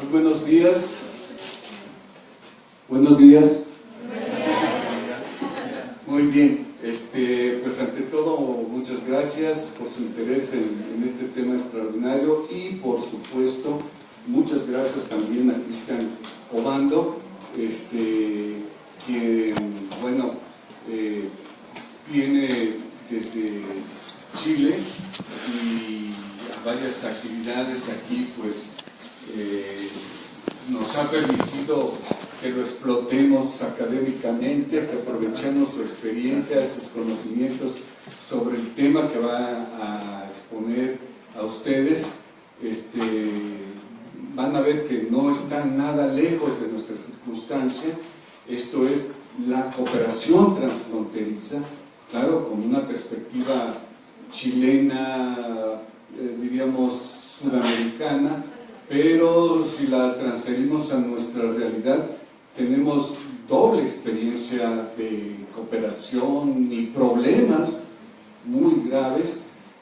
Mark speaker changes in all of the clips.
Speaker 1: Muy buenos días. Buenos días. Muy bien. Pues ante todo, muchas gracias por su interés en este tema extraordinario y por supuesto, muchas gracias también a Cristian Obando, quien, bueno, viene desde Chile y a varias actividades aquí, pues nos ha permitido que lo explotemos académicamente, que aprovechemos su experiencia, sus conocimientos sobre el tema que va a exponer a ustedes. Van a ver que no está nada lejos de nuestra circunstancia. Esto es la cooperación transfronteriza, claro, con una perspectiva chilena, diríamos sudamericana, pero si la transferimos a nuestra realidad, tenemos doble experiencia de cooperación y problemas muy graves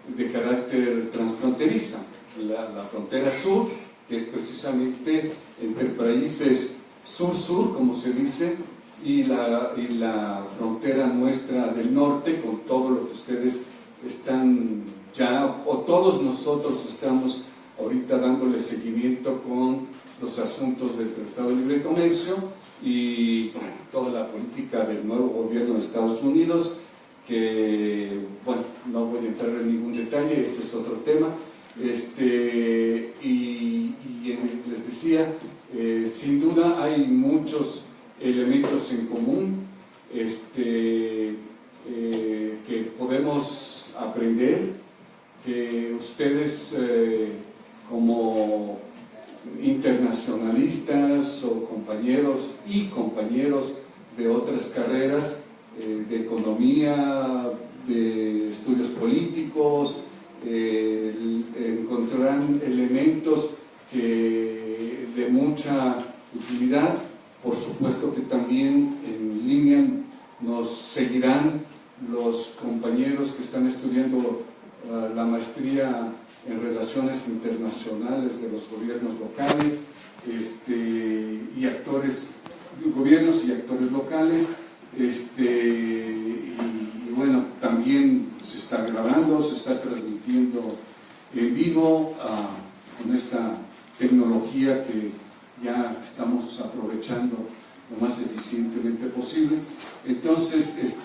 Speaker 1: de carácter transfronteriza. La frontera sur, que es precisamente entre países sur-sur, como se dice, y la frontera nuestra del norte, con todo lo que ustedes están ya, o todos nosotros estamos ahorita dándole seguimiento con los asuntos del Tratado de Libre Comercio y toda la política del nuevo gobierno de Estados Unidos, que, bueno, no voy a entrar en ningún detalle, ese es otro tema. Les decía, sin duda hay muchos elementos en común que podemos aprender, que ustedes como internacionalistas o compañeros de otras carreras de economía, de estudios políticos, encontrarán elementos de mucha utilidad. Por supuesto que también en línea nos seguirán los compañeros que están estudiando la maestría en Relaciones Internacionales de los gobiernos locales, gobiernos y actores locales, y bueno, también se está grabando, se está transmitiendo en vivo con esta tecnología que ya estamos aprovechando lo más eficientemente posible. Entonces,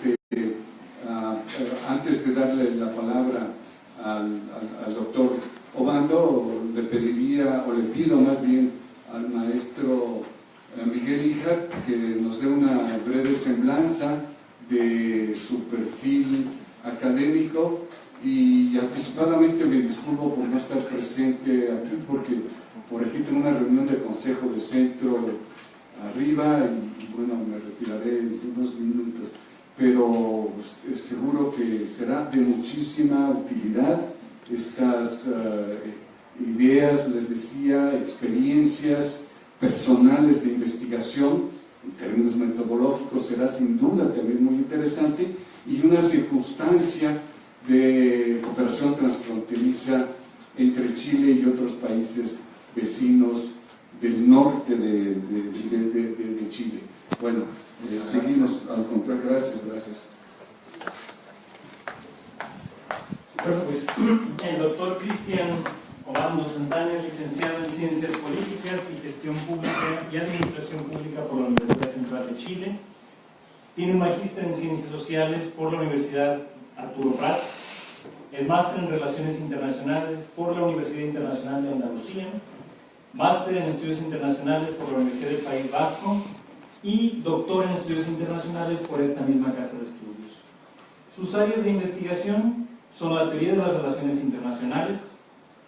Speaker 1: antes de darle la palabra al doctor Obando, le pido más bien al maestro Miguel Híjar que nos dé una breve semblanza de su perfil académico, y anticipadamente me disculpo por no estar presente aquí porque por aquí tengo una reunión de consejo de centro arriba y bueno, me retiraré en unos minutos, pero seguro que será de muchísima utilidad estas ideas, les decía, experiencias personales de investigación. En términos metodológicos será sin duda también muy interesante, y una circunstancia de cooperación transfronteriza entre Chile y otros países vecinos del norte de Chile. Bueno, seguimos, al contrario, gracias.
Speaker 2: Bueno, pues el doctor Cristian Obando Santana es licenciado en Ciencias Políticas y Gestión Pública y Administración Pública por la Universidad Central de Chile. Tiene un magíster en Ciencias Sociales por la Universidad Arturo Prat. Es máster en Relaciones Internacionales por la Universidad Internacional de Andalucía. Máster en Estudios Internacionales por la Universidad del País Vasco y doctor en Estudios Internacionales por esta misma casa de estudios. Sus áreas de investigación son la teoría de las relaciones internacionales,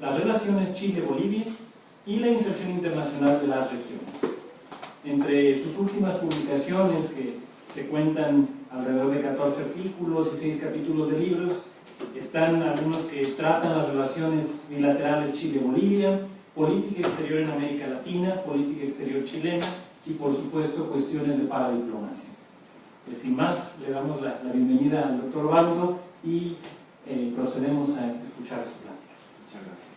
Speaker 2: las relaciones Chile-Bolivia y la inserción internacional de las regiones. Entre sus últimas publicaciones, que se cuentan alrededor de 14 artículos y 6 capítulos de libros, están algunos que tratan las relaciones bilaterales Chile-Bolivia, política exterior en América Latina, política exterior chilena y por supuesto cuestiones de paradiplomacia. Pues sin más, le damos la bienvenida al doctor Obando y procedemos a escuchar su plática.
Speaker 1: Muchas gracias.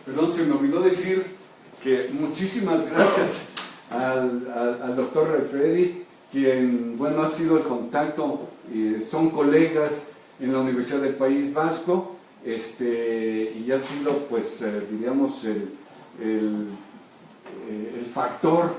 Speaker 1: Perdón, se me olvidó decir que muchísimas gracias al doctor Refredi, quien, bueno, ha sido el contacto, son colegas en la Universidad del País Vasco, y ha sido, pues, diríamos, el factor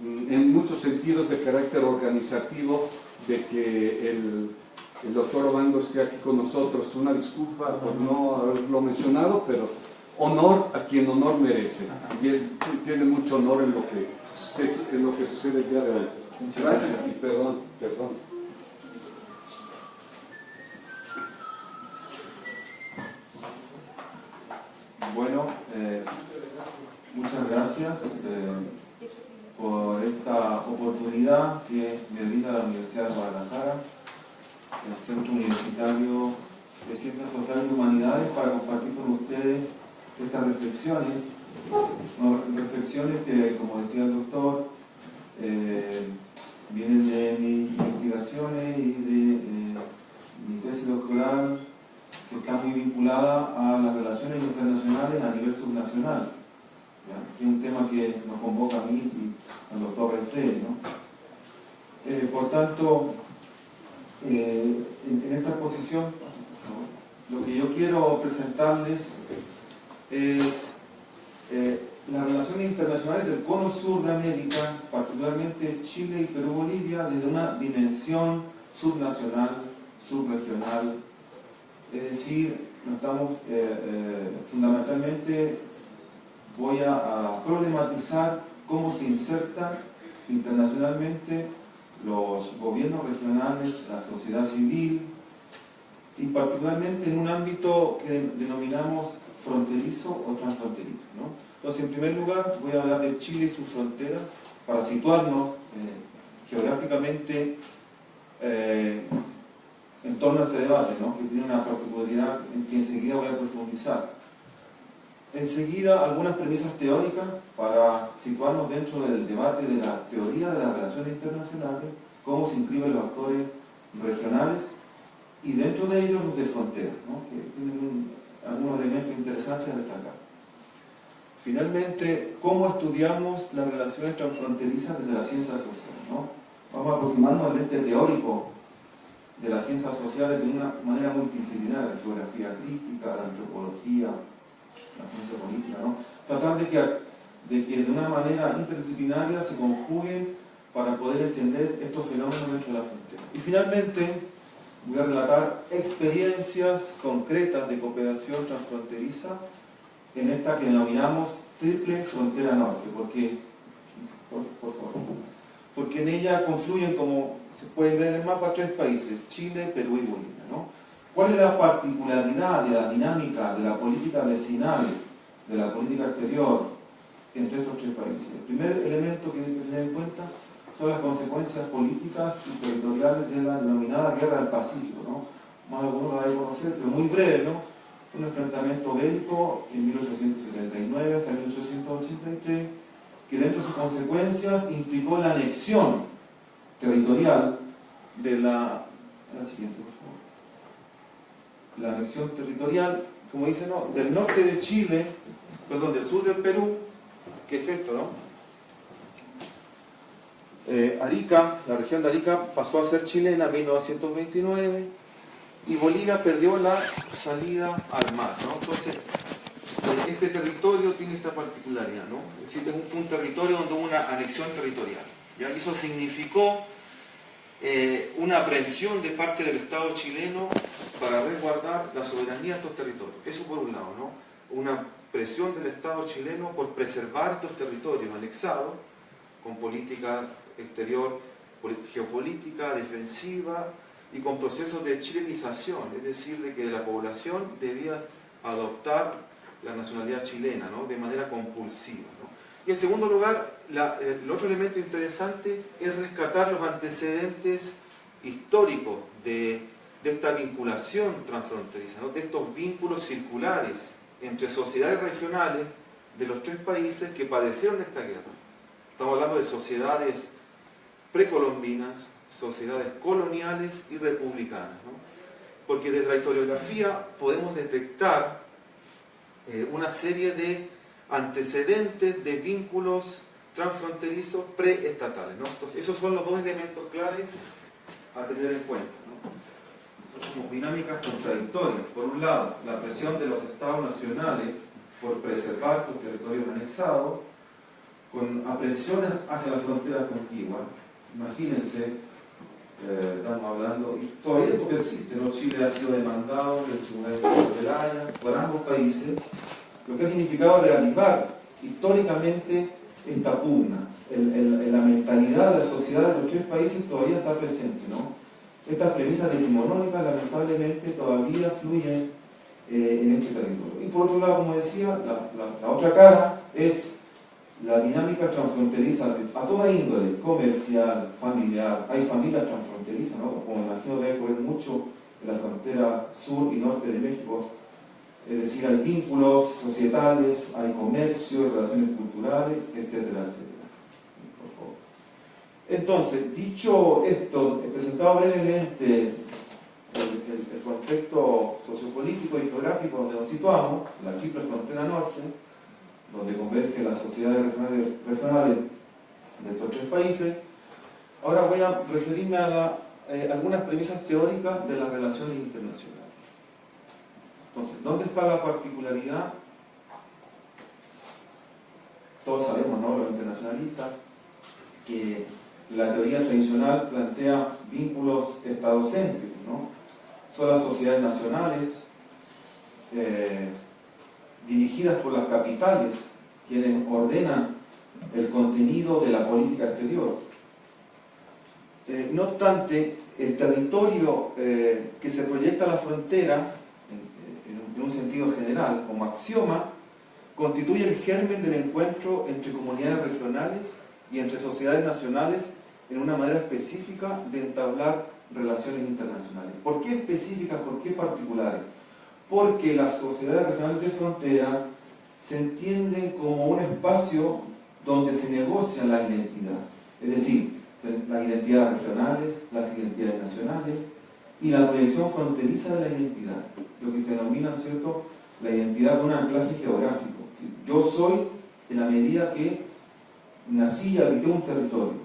Speaker 1: en muchos sentidos de carácter organizativo de que el doctor Obando esté aquí con nosotros. Una disculpa por no haberlo mencionado, pero honor a quien honor merece, y él tiene mucho honor en lo que sucede el día de hoy. Gracias y perdón.
Speaker 3: Bueno, muchas gracias por esta oportunidad que me brinda la Universidad de Guadalajara, el Centro Universitario de Ciencias Sociales y Humanidades, para compartir con ustedes estas reflexiones, que, como decía el doctor, vienen de mis investigaciones y de mi tesis doctoral, que está muy vinculada a las relaciones internacionales a nivel subnacional, ¿ya? Que es un tema que nos convoca a mí y al doctor Refredi, ¿no? Por tanto, en esta exposición, lo que yo quiero presentarles es las relaciones internacionales del cono sur de América, particularmente Chile y Perú-Bolivia, desde una dimensión subnacional, subregional. Es decir, fundamentalmente voy a problematizar cómo se insertan internacionalmente los gobiernos regionales, la sociedad civil, y particularmente en un ámbito que denominamos fronterizo o transfronterizo, ¿no? Entonces, en primer lugar, voy a hablar de Chile y su frontera para situarnos geográficamente en torno a este debate, ¿no? Que tiene una particularidad en que enseguida voy a profundizar. Enseguida, algunas premisas teóricas para situarnos dentro del debate de la teoría de las relaciones internacionales, cómo se inscriben los actores regionales y dentro de ellos los de frontera, ¿no? Que tienen algunos elementos interesantes a destacar. Finalmente, cómo estudiamos las relaciones transfronterizas desde la ciencia social, ¿no? Vamos a aproximarnos al lente teórico de las ciencias sociales de una manera multidisciplinaria, la geografía crítica, la antropología, la ciencia política, ¿no? Tratar de que de una manera interdisciplinaria se conjuguen para poder entender estos fenómenos dentro de la frontera. Y finalmente voy a relatar experiencias concretas de cooperación transfronteriza en esta que denominamos triple frontera norte, porque en ella confluyen, como se puede ver en el mapa, tres países: Chile, Perú y Bolivia, ¿no? ¿Cuál es la particularidad de la dinámica de la política vecinal, de la política exterior entre estos tres países? El primer elemento que hay que tener en cuenta son las consecuencias políticas y territoriales de la denominada Guerra del Pacífico, ¿no? Más algunos la deben conocer, pero muy breve, ¿no? Un enfrentamiento bélico en 1879 hasta 1883, que dentro de sus consecuencias implicó la anexión territorial de la siguiente, por favor. La anexión territorial, como dice, ¿no?, del norte de Chile, perdón, del sur del Perú, que es esto, ¿no? Arica, la región de Arica pasó a ser chilena en 1929 y Bolivia perdió la salida al mar, ¿no? Entonces, este territorio tiene esta particularidad, ¿no? Es decir, es un territorio donde hubo una anexión territorial, ¿ya? Y eso significó una aprehensión de parte del Estado chileno para resguardar la soberanía de estos territorios. Eso por un lado, ¿no? Una presión del Estado chileno por preservar estos territorios anexados con política exterior, geopolítica, defensiva y con procesos de chilenización, es decir, de que la población debía adoptar la nacionalidad chilena, ¿no?, de manera compulsiva, ¿no? Y en segundo lugar, el otro elemento interesante es rescatar los antecedentes históricos de esta vinculación transfronteriza, ¿no?, de estos vínculos circulares entre sociedades regionales de los 3 países que padecieron esta guerra. Estamos hablando de sociedades precolombinas, sociedades coloniales y republicanas, ¿no? Porque desde la historiografía podemos detectar una serie de antecedentes de vínculos transfronterizos preestatales, ¿no? Entonces, esos son los 2 elementos claves a tener en cuenta, ¿no? Como dinámicas contradictorias. Por un lado, la presión de los estados nacionales por preservar sus territorios anexados, con aprensiones hacia las fronteras contiguas. Imagínense, estamos hablando, y todavía esto persiste, ¿no? Chile ha sido demandado en el Tribunal de La Haya por ambos países, lo que ha significado reavivar históricamente esta pugna. En la mentalidad de la sociedad de los 3 países todavía está presente, ¿no? Estas premisas decimonónicas lamentablemente todavía fluyen en este territorio. Y por otro lado, como decía, la otra cara es la dinámica transfronteriza a toda índole, comercial, familiar. Hay familias transfronterizas, ¿no? Como imagino debe ocurrir mucho en la frontera sur y norte de México. Es decir, hay vínculos societales, hay comercio, relaciones culturales, etcétera, etcétera. Por favor. Entonces, dicho esto, he presentado brevemente el contexto sociopolítico y geográfico donde nos situamos, la triple frontera norte, donde convergen las sociedades regionales de estos 3 países. Ahora voy a referirme a algunas premisas teóricas de las relaciones internacionales. Entonces, ¿dónde está la particularidad? Todos sabemos, ¿no?, los internacionalistas, que la teoría tradicional plantea vínculos estadocéntricos, ¿no? Son las sociedades nacionales, dirigidas por las capitales, quienes ordenan el contenido de la política exterior. No obstante, el territorio que se proyecta a la frontera, en un sentido general, como axioma, constituye el germen del encuentro entre comunidades regionales y entre sociedades nacionales en una manera específica de entablar relaciones internacionales. ¿Por qué específicas? ¿Por qué particulares? Porque las sociedades regionales de frontera se entienden como un espacio donde se negocia la identidad, es decir, las identidades regionales, las identidades nacionales y la proyección fronteriza de la identidad, lo que se denomina, ¿cierto?, la identidad de un anclaje geográfico. Yo soy en la medida que nací y habité un territorio.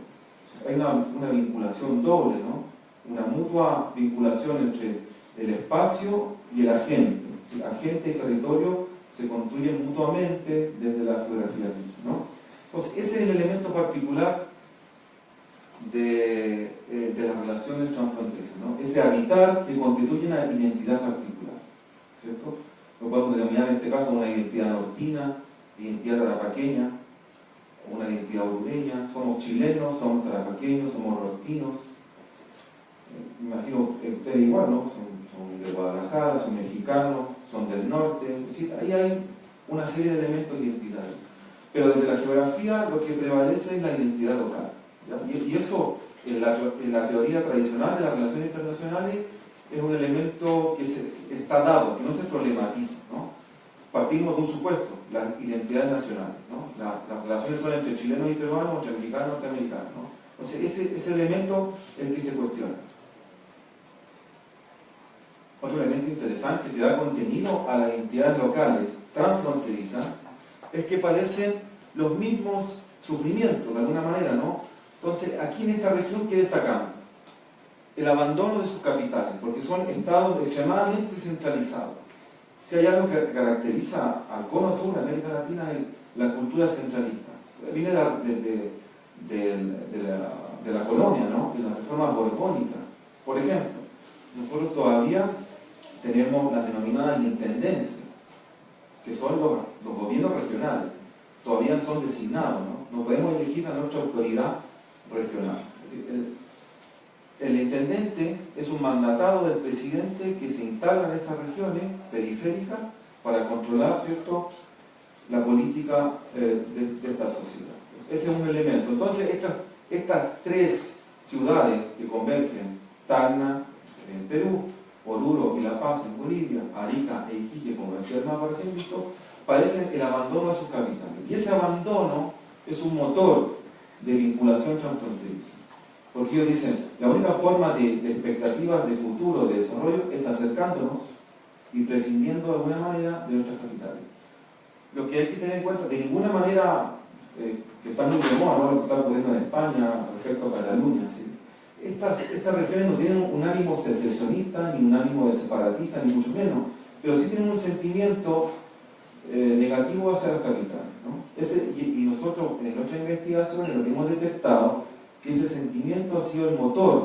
Speaker 3: Hay una vinculación doble, ¿no? Una mutua vinculación entre el espacio y el agente. ¿Sí? Agente y territorio se construyen mutuamente desde la geografía, ¿no? Pues ese es el elemento particular de las relaciones transfronterizas, ¿no? Ese habitar que constituye una identidad particular, ¿cierto? Lo podemos denominar en este caso una identidad nortina, identidad tarapaqueña, una identidad uruguaya. Somos chilenos, somos tarapaqueños, somos nortinos. Me imagino que ustedes igual, ¿no? Son de Guadalajara, son mexicanos, son del norte. Es decir, ahí hay una serie de elementos identitarios. Pero desde la geografía lo que prevalece es la identidad local, ¿ya? Y eso, en la teoría tradicional de las relaciones internacionales, es un elemento que está dado, que no se problematiza, ¿no? Partimos de un supuesto, las identidades nacionales, ¿no? Las relaciones son entre chilenos y peruanos, entre americanos y norteamericanos, ¿no? Entonces, ese elemento es el que se cuestiona. Otro elemento interesante que da contenido a las identidades locales transfronterizas es que padecen los mismos sufrimientos, de alguna manera, ¿no? Entonces, aquí en esta región, ¿qué destacamos? El abandono de sus capitales, porque son estados extremadamente centralizados. Si hay algo que caracteriza al cono sur de América Latina es la cultura centralista. Viene de la colonia, ¿no?, de la reforma borbónica. Por ejemplo, nosotros todavía tenemos las denominadas intendencias, que son los gobiernos regionales. Todavía son designados, ¿no? No podemos elegir a nuestra autoridad regional. El intendente es un mandatado del presidente que se instala en estas regiones periféricas para controlar, ¿cierto?, la política de esta sociedad. Ese es un elemento. Entonces, estas 3 ciudades que convergen, Tacna en Perú, Oruro y La Paz en Bolivia, Arica e Iquique, como decía el mapa recién visto, padecen el abandono de sus capitales. Y ese abandono es un motor de vinculación transfronteriza. Porque ellos dicen, la única forma de expectativas de futuro, de desarrollo, es acercándonos y prescindiendo de alguna manera de nuestras capitales. Lo que hay que tener en cuenta, de ninguna manera, que está muy de moda, ¿no?, lo que está ocurriendo en España respecto a Cataluña, ¿sí? Estas regiones no tienen un ánimo secesionista, ni un ánimo de separatista, ni mucho menos, pero sí tienen un sentimiento negativo hacia las capitales, ¿no? Y nosotros en nuestras investigaciones lo que hemos detectado que ese sentimiento ha sido el motor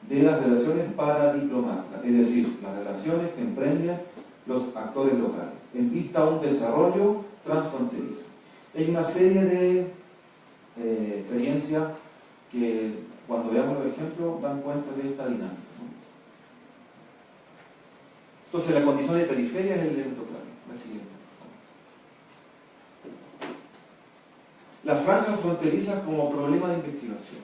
Speaker 3: de las relaciones paradiplomáticas, es decir, las relaciones que emprenden los actores locales, en vista a un desarrollo transfronterizo. Hay una serie de experiencias que, cuando veamos los ejemplos, dan cuenta de esta dinámica, ¿no? Entonces, la condición de periferia es el elemento clave. La siguiente. Las franjas fronterizas como problema de investigación.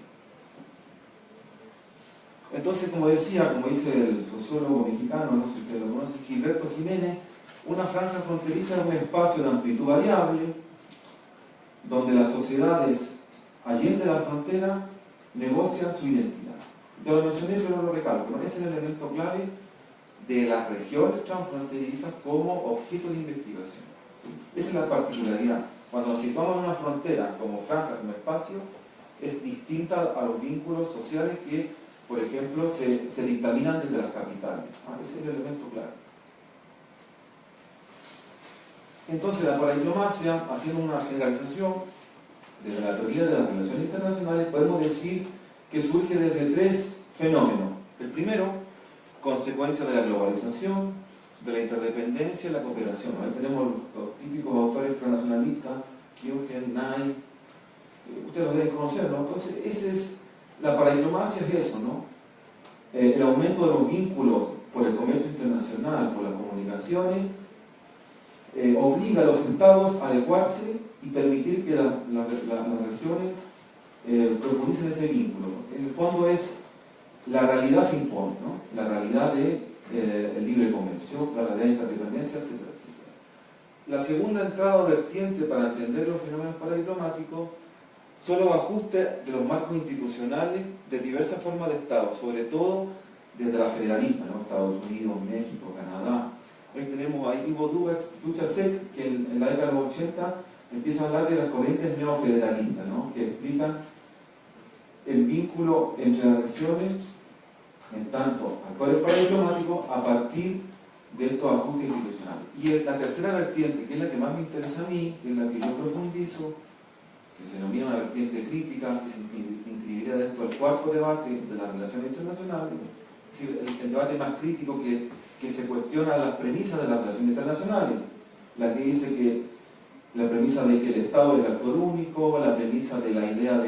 Speaker 3: Entonces, como decía, como dice el sociólogo mexicano, no sé si usted lo conoce, Gilberto Jiménez, una franja fronteriza es un espacio de amplitud variable donde las sociedades allende la frontera negocian su identidad. Yo lo mencioné, pero lo recalco, ¿no? Ese es el elemento clave de las regiones transfronterizas como objeto de investigación. Esa es la particularidad. Cuando nos situamos en una frontera como franja, como espacio, es distinta a los vínculos sociales que, por ejemplo, se dictaminan desde las capitales. Ese es el elemento clave. Entonces, la paradiplomacia, haciendo una generalización desde la teoría de las relaciones internacionales, podemos decir que surge desde tres fenómenos. El primero, consecuencia de la globalización, de la interdependencia y la cooperación. Ahí tenemos los típicos autores internacionalistas, Kiogen, Knight, ustedes los deben conocer, ¿no? Entonces, la paradiplomacia es eso, ¿no? El aumento de los vínculos por el comercio internacional, por las comunicaciones, obliga a los estados a adecuarse y permitir que las regiones profundicen ese vínculo. En el fondo es la realidad se impone, ¿no? La realidad de el libre comercio, la realidad de interdependencia, etc. La segunda entrada o vertiente para entender los fenómenos paradiplomáticos son los ajustes de los marcos institucionales de diversas formas de Estado, sobre todo desde la federalista, ¿no? Estados Unidos, México, Canadá. Hoy tenemos a Ivo Duchacek, que en la década de los 80 empieza a hablar de las corrientes neofederalistas, ¿no? Que explican el vínculo entre las regiones en tanto actores paradiplomáticos a partir de estos ajustes institucionales. Y la tercera vertiente, que es la que más me interesa a mí, que es la que yo profundizo, que se denomina una vertiente crítica, que se inscribiría dentro del cuarto debate de las relaciones internacionales, es decir, el debate más crítico que se cuestiona las premisas de las relaciones internacionales, la que dice que la premisa de que el Estado es el actor único, la premisa de la idea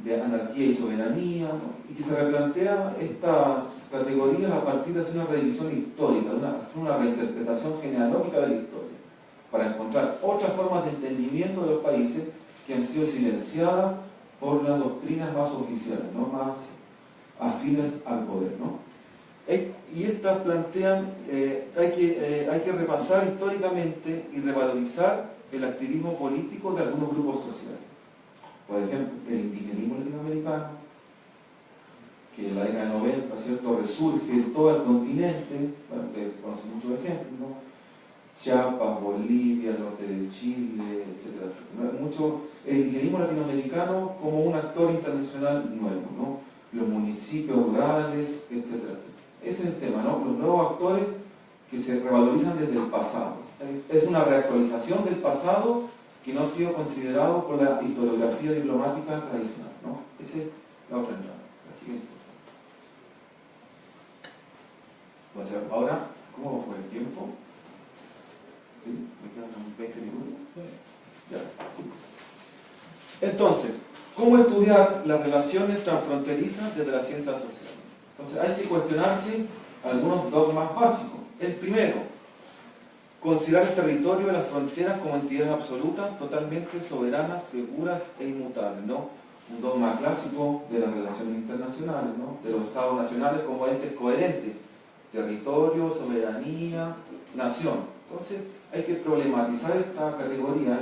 Speaker 3: de anarquía y soberanía, ¿no? Y que se replantea estas categorías a partir de hacer una revisión histórica, hacer una reinterpretación genealógica de la historia, para encontrar otras formas de entendimiento de los países que han sido silenciadas por las doctrinas más oficiales, ¿no? Más afines al poder, ¿no? Y estas plantean, hay que repasar históricamente y revalorizar el activismo político de algunos grupos sociales. Por ejemplo, el indigenismo latinoamericano, que en la década de 90, ¿cierto?, resurge en todo el continente, bueno, ustedes conocen muchos ejemplos, ¿no? Chiapas, Bolivia, el norte de Chile, etc. Mucho el indigenismo latinoamericano como un actor internacional nuevo, ¿no? Los municipios rurales, etc. Ese es el tema, ¿no? Los nuevos actores que se revalorizan desde el pasado. Es una reactualización del pasado que no ha sido considerado por la historiografía diplomática tradicional, ¿no? Esa es la otra entrada. La siguiente. O sea, ahora, ¿cómo vamos por el tiempo? ¿Sí? ¿Me quedan 20 minutos? Sí. Ya. Entonces, ¿cómo estudiar las relaciones transfronterizas desde la ciencia social? Entonces, hay que cuestionarse algunos dogmas básicos. El primero, considerar el territorio de las fronteras como entidades absolutas, totalmente soberanas, seguras e inmutables, ¿no? Un dogma clásico de las relaciones internacionales, ¿no? De los estados nacionales como entes coherentes, territorio, soberanía, nación. Entonces, hay que problematizar esta categoría,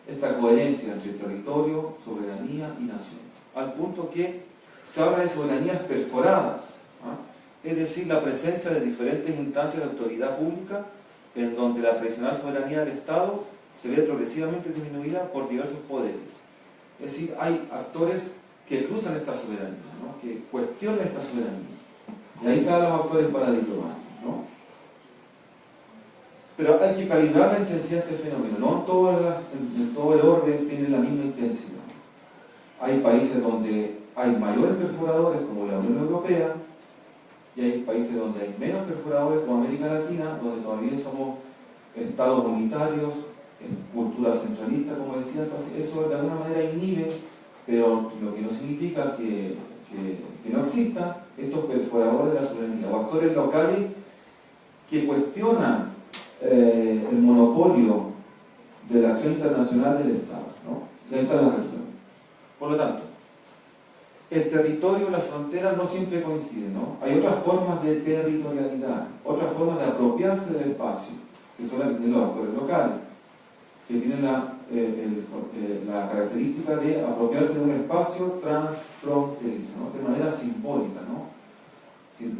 Speaker 3: esta coherencia entre territorio, soberanía y nación, al punto que se habla de soberanías perforadas, ¿ah? Es decir, la presencia de diferentes instancias de autoridad pública en donde la tradicional soberanía del Estado se ve progresivamente disminuida por diversos poderes. Es decir, hay actores que cruzan esta soberanía, ¿no? Que cuestionan esta soberanía. Y ahí están los actores paradigmáticos, ¿no? Pero hay que calibrar la intensidad de este fenómeno. No en todo el orden tiene la misma intensidad. Hay países donde hay mayores perforadores, como la Unión Europea, y hay países donde hay menos perforadores, como América Latina, donde todavía somos estados unitarios, cultura centralista, como decía. Entonces eso de alguna manera inhibe, pero lo que no significa que no existan estos perforadores de la soberanía, o actores locales que cuestionan el monopolio de la acción internacional del Estado, ¿no? Dentro de la región. Por lo tanto, el territorio y la frontera no siempre coinciden, ¿no? Hay otras formas de territorialidad, otras formas de apropiarse del espacio, que son los actores locales, que tienen la característica de apropiarse de un espacio transfronterizo, ¿no? De manera simbólica, ¿no?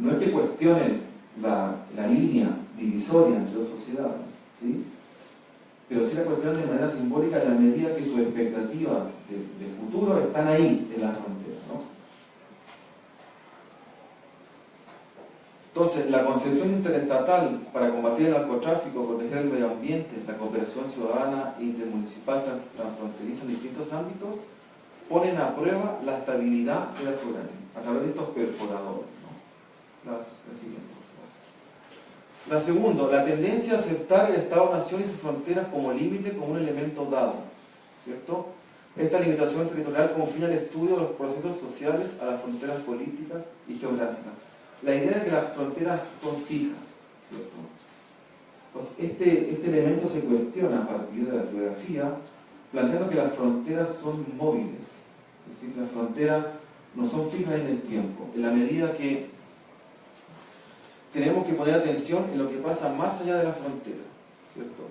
Speaker 3: No es que cuestionen la línea divisoria entre dos sociedades, ¿sí? Pero sí la cuestionan de manera simbólica en la medida que sus expectativas de futuro están ahí, en la frontera, ¿no? Entonces, la concepción interestatal para combatir el narcotráfico, proteger el medio ambiente, la cooperación ciudadana e intermunicipal transfronteriza en distintos ámbitos, ponen a prueba la estabilidad de la soberanía a través de estos perforadores, ¿no? La siguiente. La segunda, la tendencia a aceptar el Estado-Nación y sus fronteras como límite, como un elemento dado, ¿cierto? Esta limitación territorial confina el estudio de los procesos sociales a las fronteras políticas y geográficas. La idea de que las fronteras son fijas, ¿cierto? Pues este elemento se cuestiona a partir de la geografía, planteando que las fronteras son móviles, es decir, las fronteras no son fijas en el tiempo, en la medida que tenemos que poner atención en lo que pasa más allá de la frontera, ¿cierto?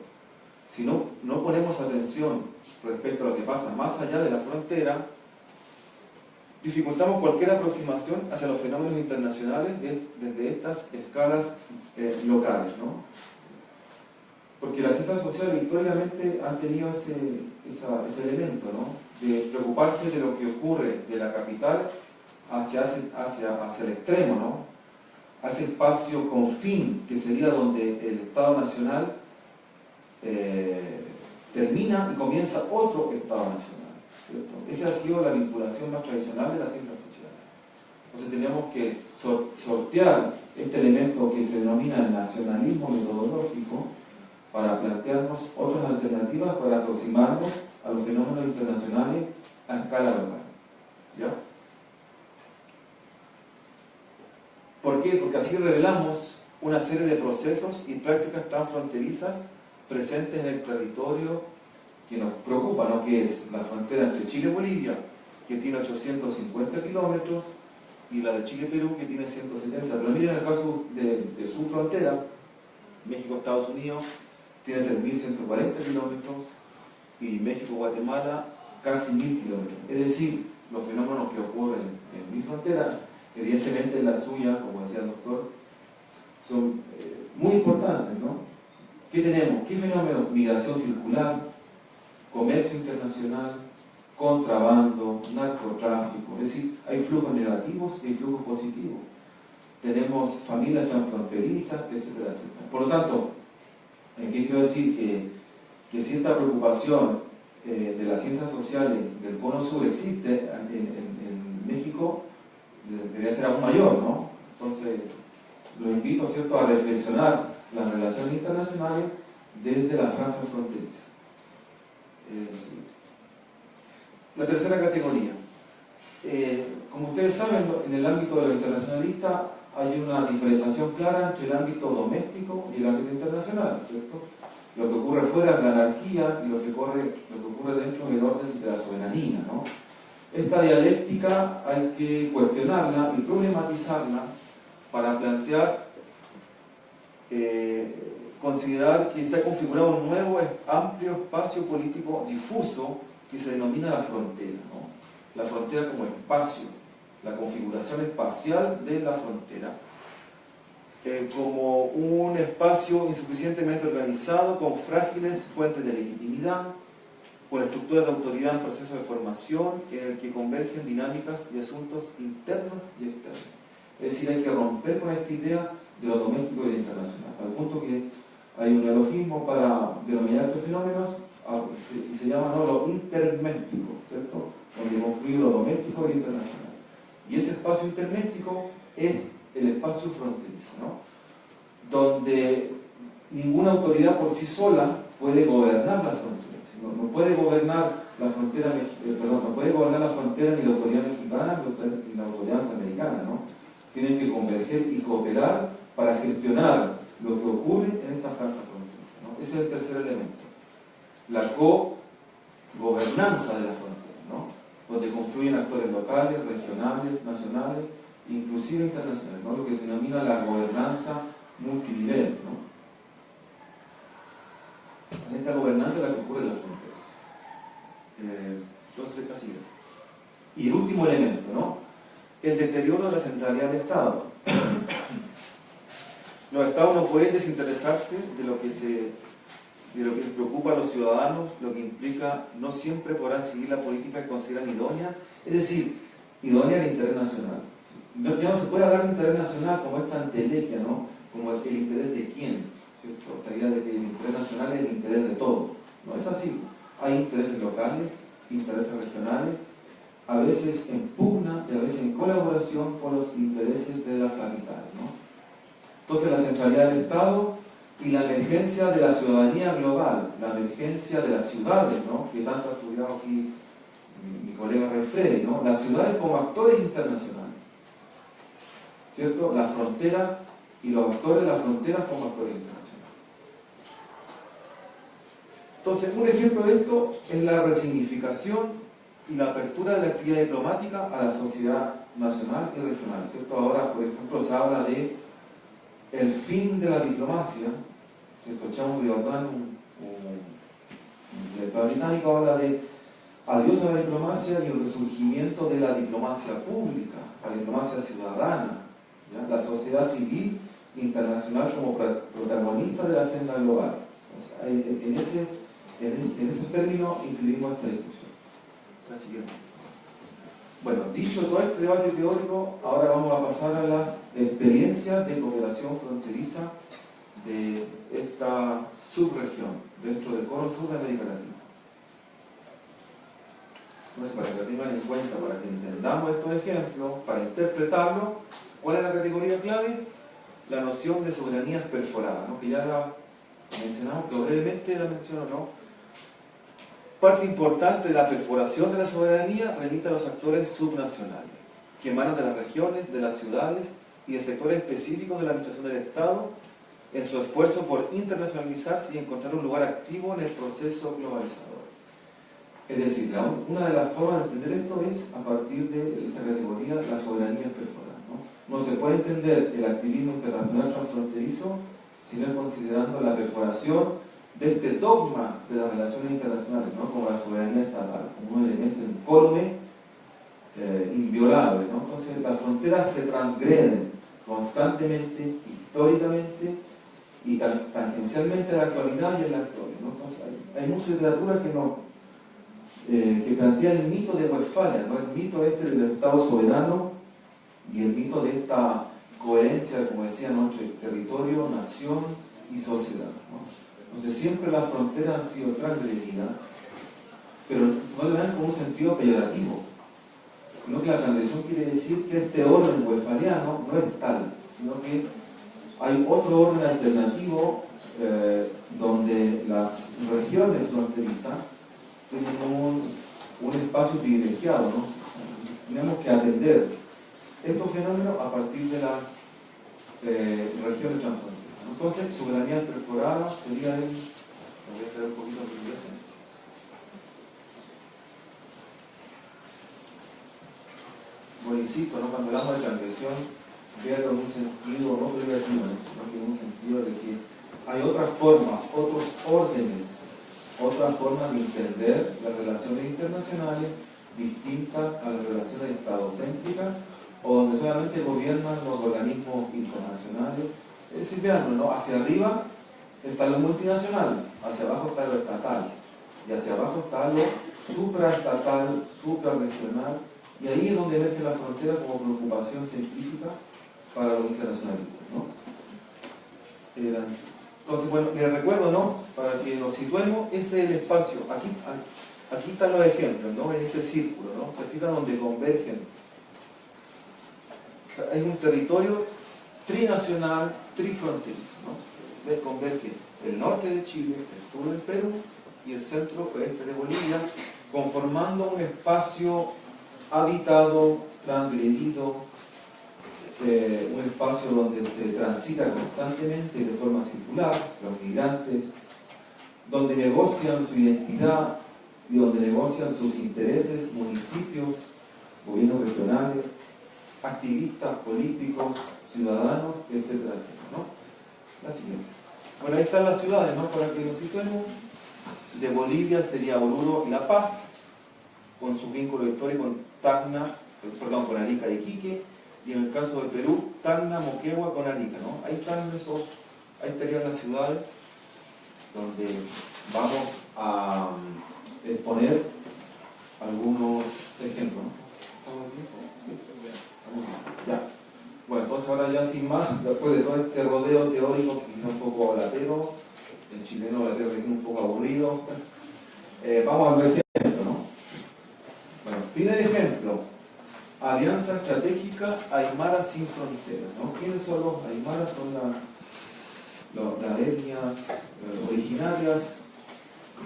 Speaker 3: Si no ponemos atención respecto a lo que pasa más allá de la frontera, dificultamos cualquier aproximación hacia los fenómenos internacionales desde estas escalas locales, ¿no? Porque las ciencias sociales históricamente han tenido ese elemento, ¿no? De preocuparse de lo que ocurre de la capital hacia el extremo, ¿no? A ese espacio confín que sería donde el Estado Nacional termina y comienza otro Estado Nacional, ¿cierto? Esa ha sido la vinculación más tradicional de las ciencias sociales. Entonces teníamos que sortear este elemento que se denomina el nacionalismo metodológico para plantearnos otras alternativas para aproximarnos a los fenómenos internacionales a escala local, ¿ya? ¿Por qué? Porque así revelamos una serie de procesos y prácticas transfronterizas presentes en el territorio que nos preocupa, ¿no? Que es la frontera entre Chile y Bolivia, que tiene 850 kilómetros, y la de Chile-Perú, que tiene 170. Pero miren el caso de su frontera, México-Estados Unidos, tiene 3.140 kilómetros, y México-Guatemala, casi 1.000 kilómetros. Es decir, los fenómenos que ocurren en mi frontera, evidentemente en la suya, como decía el doctor, son muy importantes, ¿no? ¿Qué tenemos? ¿Qué fenómenos? Migración circular, comercio internacional, contrabando, narcotráfico. Es decir, hay flujos negativos y hay flujos positivos. Tenemos familias transfronterizas, etcétera, etcétera. Por lo tanto, ¿qué quiero decir? Que cierta preocupación de las ciencias sociales del Cono Sur existe en México, debería ser aún mayor, ¿no? Entonces, lo invito, ¿cierto?, a reflexionar las relaciones internacionales desde la franja fronteriza. La tercera categoría. Como ustedes saben, en el ámbito de lo internacionalista hay una diferenciación clara entre el ámbito doméstico y el ámbito internacional, ¿cierto? Lo que ocurre fuera es la anarquía y lo que ocurre dentro es el orden de la soberanía, ¿no? Esta dialéctica hay que cuestionarla y problematizarla para plantear considerar que se ha configurado un nuevo amplio espacio político difuso que se denomina la frontera, ¿no? La frontera como espacio, la configuración espacial de la frontera, como un espacio insuficientemente organizado con frágiles fuentes de legitimidad, con estructuras de autoridad en proceso de formación en el que convergen dinámicas y asuntos internos y externos. Es decir, hay que romper con esta idea de lo doméstico y lo internacional, al punto que hay un neologismo para denominar estos fenómenos y se llama, ¿no?, lo interméstico, ¿cierto?, donde confluye lo doméstico y lo internacional. Y ese espacio interméstico es el espacio fronterizo, ¿no?, donde ninguna autoridad por sí sola puede gobernar la frontera. No puede gobernar la frontera, no puede gobernar la frontera ni la autoridad mexicana ni la autoridad norteamericana, ¿no? Tienen que converger y cooperar para gestionar lo que ocurre en esta franja fronteriza, ¿no? Ese es el tercer elemento, la co-gobernanza de la frontera, ¿no?, donde confluyen actores locales, regionales, nacionales, inclusive internacionales, ¿no?, lo que se denomina la gobernanza multinivel, ¿no? Esta gobernanza es la que ocurre en la frontera. Entonces, así es. Y el último elemento, ¿no?, el deterioro de la centralidad del Estado. Los Estados no pueden desinteresarse de lo que les preocupa a los ciudadanos, lo que implica no siempre podrán seguir la política que consideran idónea, es decir, idónea al interés nacional. Ya no se puede hablar de interés nacional como esta entelequia, ¿no?, como el interés de quién, ¿cierto? La idea de que el interés nacional es el interés de todo. No es así. Hay intereses locales, intereses regionales, a veces en pugna y a veces en colaboración con los intereses de las capitales, ¿no? Entonces la centralidad del Estado y la emergencia de la ciudadanía global, la emergencia de las ciudades, ¿no?, que tanto ha estudiado aquí mi colega Refredi, ¿no?, las ciudades como actores internacionales, ¿cierto? La frontera y los actores de la frontera como actores internacionales. Entonces, un ejemplo de esto es la resignificación y la apertura de la actividad diplomática a la sociedad nacional y regional, ¿cierto? Ahora, por ejemplo, se habla de el fin de la diplomacia, ¿cierto? Chamo Riordán, un intelectual británico, habla de adiós a la diplomacia y el resurgimiento de la diplomacia pública, la diplomacia ciudadana, ¿ya?, la sociedad civil internacional como protagonista de la agenda global. O sea, en ese término incluimos esta discusión. La siguiente. Bueno, dicho todo este debate teórico, ahora vamos a pasar a las experiencias de cooperación fronteriza de esta subregión, dentro del cono sur de América Latina. Entonces, para que tengan en cuenta, para que entendamos estos ejemplos, para interpretarlos, ¿cuál es la categoría clave? La noción de soberanía perforada, ¿no?, que ya la mencionamos, pero brevemente la menciono, ¿no? Parte importante de la perforación de la soberanía remite a los actores subnacionales, que emanan de las regiones, de las ciudades y de sectores específicos de la administración del Estado, en su esfuerzo por internacionalizarse y encontrar un lugar activo en el proceso globalizador. Es decir, una de las formas de entender esto es a partir de esta categoría, la soberanía perforada, ¿no? No se puede entender el activismo internacional transfronterizo si no es considerando la perforación de este dogma de las relaciones internacionales, ¿no?, como la soberanía estatal, como un elemento incólume, inviolable, ¿no? Entonces las fronteras se transgreden constantemente, históricamente y tangencialmente en la actualidad y en la historia, ¿no? Entonces hay mucha literatura que plantea el mito de Westfalia, ¿no?, el mito este del Estado soberano y el mito de esta coherencia, como decía, ¿no?, entre territorio, nación y sociedad, ¿no? Entonces siempre las fronteras han sido transgredidas, pero no le dan con un sentido peyorativo, sino que la transgresión quiere decir que este orden westfaliano no es tal, sino que hay otro orden alternativo donde las regiones fronterizas tienen un espacio privilegiado, ¿no? Tenemos que atender estos fenómenos a partir de las regiones transfronterizas. Entonces, soberanía perforada sería el... voy a traer un poquito de inglés. Bueno, insisto, ¿no?, cuando hablamos de transgresión, véalo en un sentido no privativo, sino que en un sentido de que hay otras formas, otros órdenes, otras formas de entender las relaciones internacionales distintas a las relaciones estadocéntricas o donde solamente gobiernan los organismos internacionales. Es decir, veanlo, ¿no? Hacia arriba está lo multinacional, hacia abajo está lo estatal y hacia abajo está lo supraestatal, suprarregional, y ahí es donde emerge la frontera como preocupación científica para los internacionalistas, ¿no? Entonces, bueno, les recuerdo, ¿no? Para que nos situemos, ese es el espacio. Aquí están los ejemplos, ¿no? En ese círculo, ¿no? Se fijan donde convergen. O sea, hay un territorio trinacional, trifronterizo, ¿no? Converge el norte de Chile, el sur del Perú y el centro-oeste de Bolivia, conformando un espacio habitado, transgredido, un espacio donde se transita constantemente de forma circular, los migrantes, donde negocian su identidad y donde negocian sus intereses municipios, gobiernos regionales, activistas políticos, ciudadanos, etcétera, etcétera, ¿no? La siguiente. Bueno, ahí están las ciudades, ¿no? Para que nos situemos. De Bolivia sería Oruro y La Paz, con su vínculo histórico con con Arica y Iquique, y en el caso de Perú, Tacna, Moquegua con Arica, ¿no? Ahí estarían las ciudades donde vamos a exponer algunos ejemplos, ¿no? ¿Estamos bien? Sí, ya. Bueno, entonces ahora ya sin más, después de todo este rodeo teórico, quizá un poco latero, el chileno latero que es un poco aburrido, vamos a ver ejemplos, ¿no? Bueno, primer ejemplo, Alianza Estratégica Aymara Sin Fronteras, ¿no? ¿Quiénes son los aymaras? Son las etnias originarias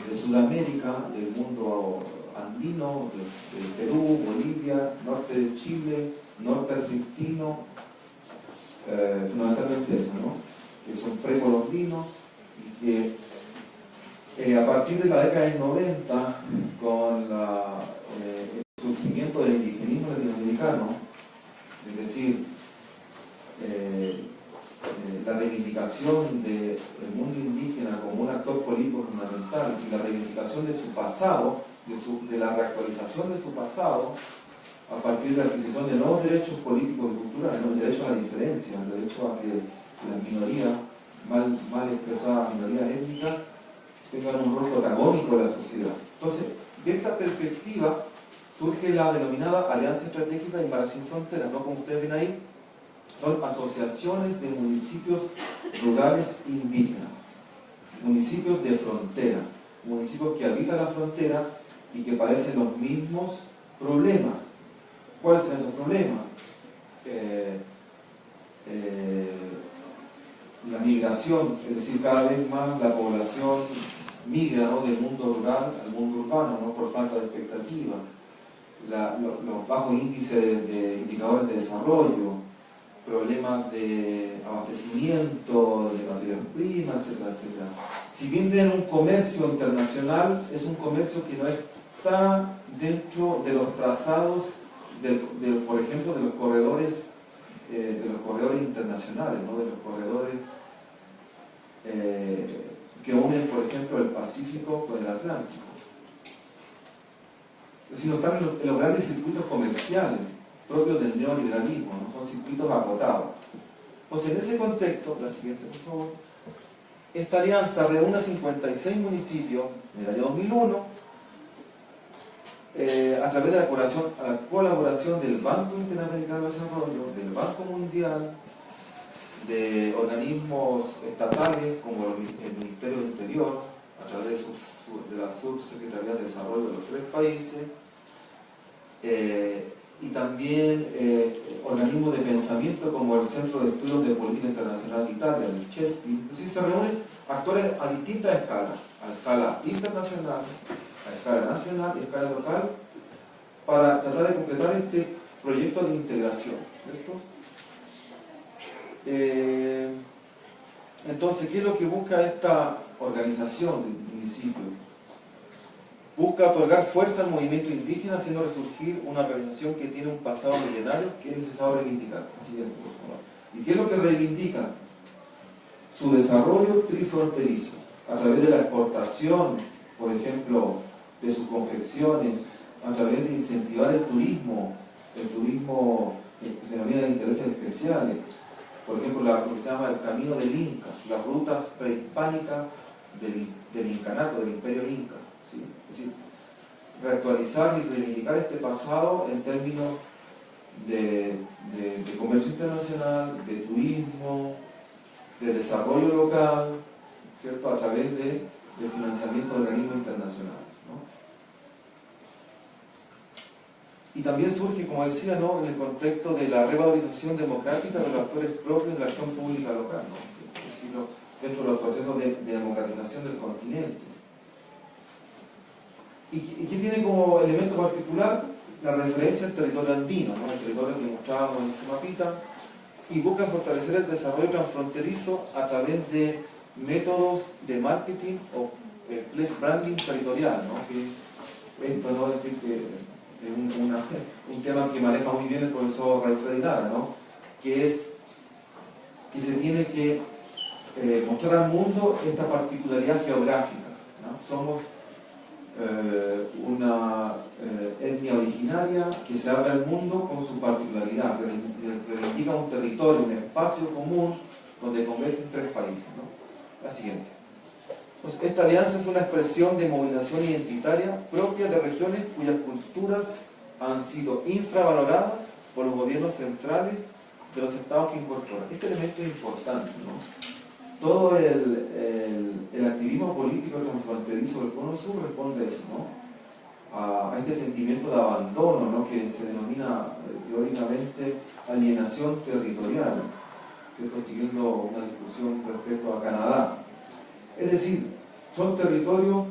Speaker 3: de Sudamérica, del mundo andino, de Perú, Bolivia, norte de Chile, norte argentino, fundamentalmente eso, ¿no? Que son precolombinos y que a partir de la década del 90, con el surgimiento del indigenismo latinoamericano, es decir, la reivindicación del mundo indígena como un actor político fundamental y la reivindicación de su pasado, de la reactualización de su pasado, a partir de la adquisición de nuevos derechos políticos y culturales, ¿no? El derecho a la diferencia, el derecho a que las minorías, mal expresadas minorías étnicas, tengan un rol protagónico de la sociedad. Entonces, de esta perspectiva surge la denominada Alianza Estratégica Aymara Sin Fronteras, ¿no? Como ustedes ven ahí, son asociaciones de municipios rurales indígenas, municipios de frontera, municipios que habitan la frontera y que padecen los mismos problemas. ¿Cuáles son esos problemas? La migración, es decir, cada vez más la población migra, ¿no? Del mundo rural al mundo urbano, ¿no? Por falta de expectativa, los bajos índices de indicadores de desarrollo, problemas de abastecimiento de materias primas, etcétera, etcétera. Si bien tienen un comercio internacional, es un comercio que no está dentro de los trazados, por ejemplo, de los corredores internacionales, ¿no? De los corredores que unen, por ejemplo, el Pacífico con el Atlántico. Sino están en los grandes circuitos comerciales propios del neoliberalismo, ¿no? Son circuitos acotados. Entonces, en ese contexto, la siguiente, por favor, esta alianza reúne a 56 municipios en el año 2001 a través de la colaboración del Banco Interamericano de Desarrollo, del Banco Mundial, de organismos estatales como el Ministerio del Interior, a través de la Subsecretaría de Desarrollo de los 3 países, y también organismos de pensamiento como el Centro de Estudios de Política Internacional de Italia, el CESPI. Es decir, se reúnen actores a distintas escalas, a escala internacional, a escala nacional y a escala local, para tratar de completar este proyecto de integración, ¿cierto? Entonces, ¿qué es lo que busca esta organización del municipio? Busca otorgar fuerza al movimiento indígena, haciendo resurgir una organización que tiene un pasado milenario que es necesario reivindicar. Siguiente, por favor. ¿Y qué es lo que reivindican? su desarrollo trifronterizo, a través de la exportación, por ejemplo, de sus confecciones, a través de incentivar el turismo que se denomina de intereses especiales, por ejemplo, lo que se llama el camino del Inca, las rutas prehispánicas del incanato, del imperio Inca, ¿sí? Es decir, reactualizar y reivindicar este pasado en términos de comercio internacional, de turismo, de desarrollo local, ¿cierto? A través de financiamiento de organismos internacionales, ¿no? Y también surge, como decía, ¿no?, en el contexto de la revalorización democrática de los actores propios de la acción pública local, ¿no? Es decir, dentro de los procesos de democratización del continente. ¿Y qué tiene como elemento particular? La referencia al territorio andino, ¿no?, el territorio que mostrábamos en este mapita, y busca fortalecer el desarrollo transfronterizo a través de métodos de marketing o place branding territorial, ¿no? Que esto no es decir que es un tema que maneja muy bien el profesor Ray Freddy Lara, ¿no?, que es que se tiene que mostrar al mundo esta particularidad geográfica, ¿no? Somos una etnia originaria que se abre al mundo con su particularidad, reivindica un territorio, un espacio común donde convergen tres países, ¿no? La siguiente. Entonces, esta alianza es una expresión de movilización identitaria propia de regiones cuyas culturas han sido infravaloradas por los gobiernos centrales de los estados que incorporan. Este elemento es importante, ¿no? Todo el activismo político transfronterizo del Cono Sur responde a eso, ¿no?, a este sentimiento de abandono, ¿no?, que se denomina teóricamente alienación territorial, ¿cierto?, siguiendo una discusión respecto a Canadá. Es decir, son territorios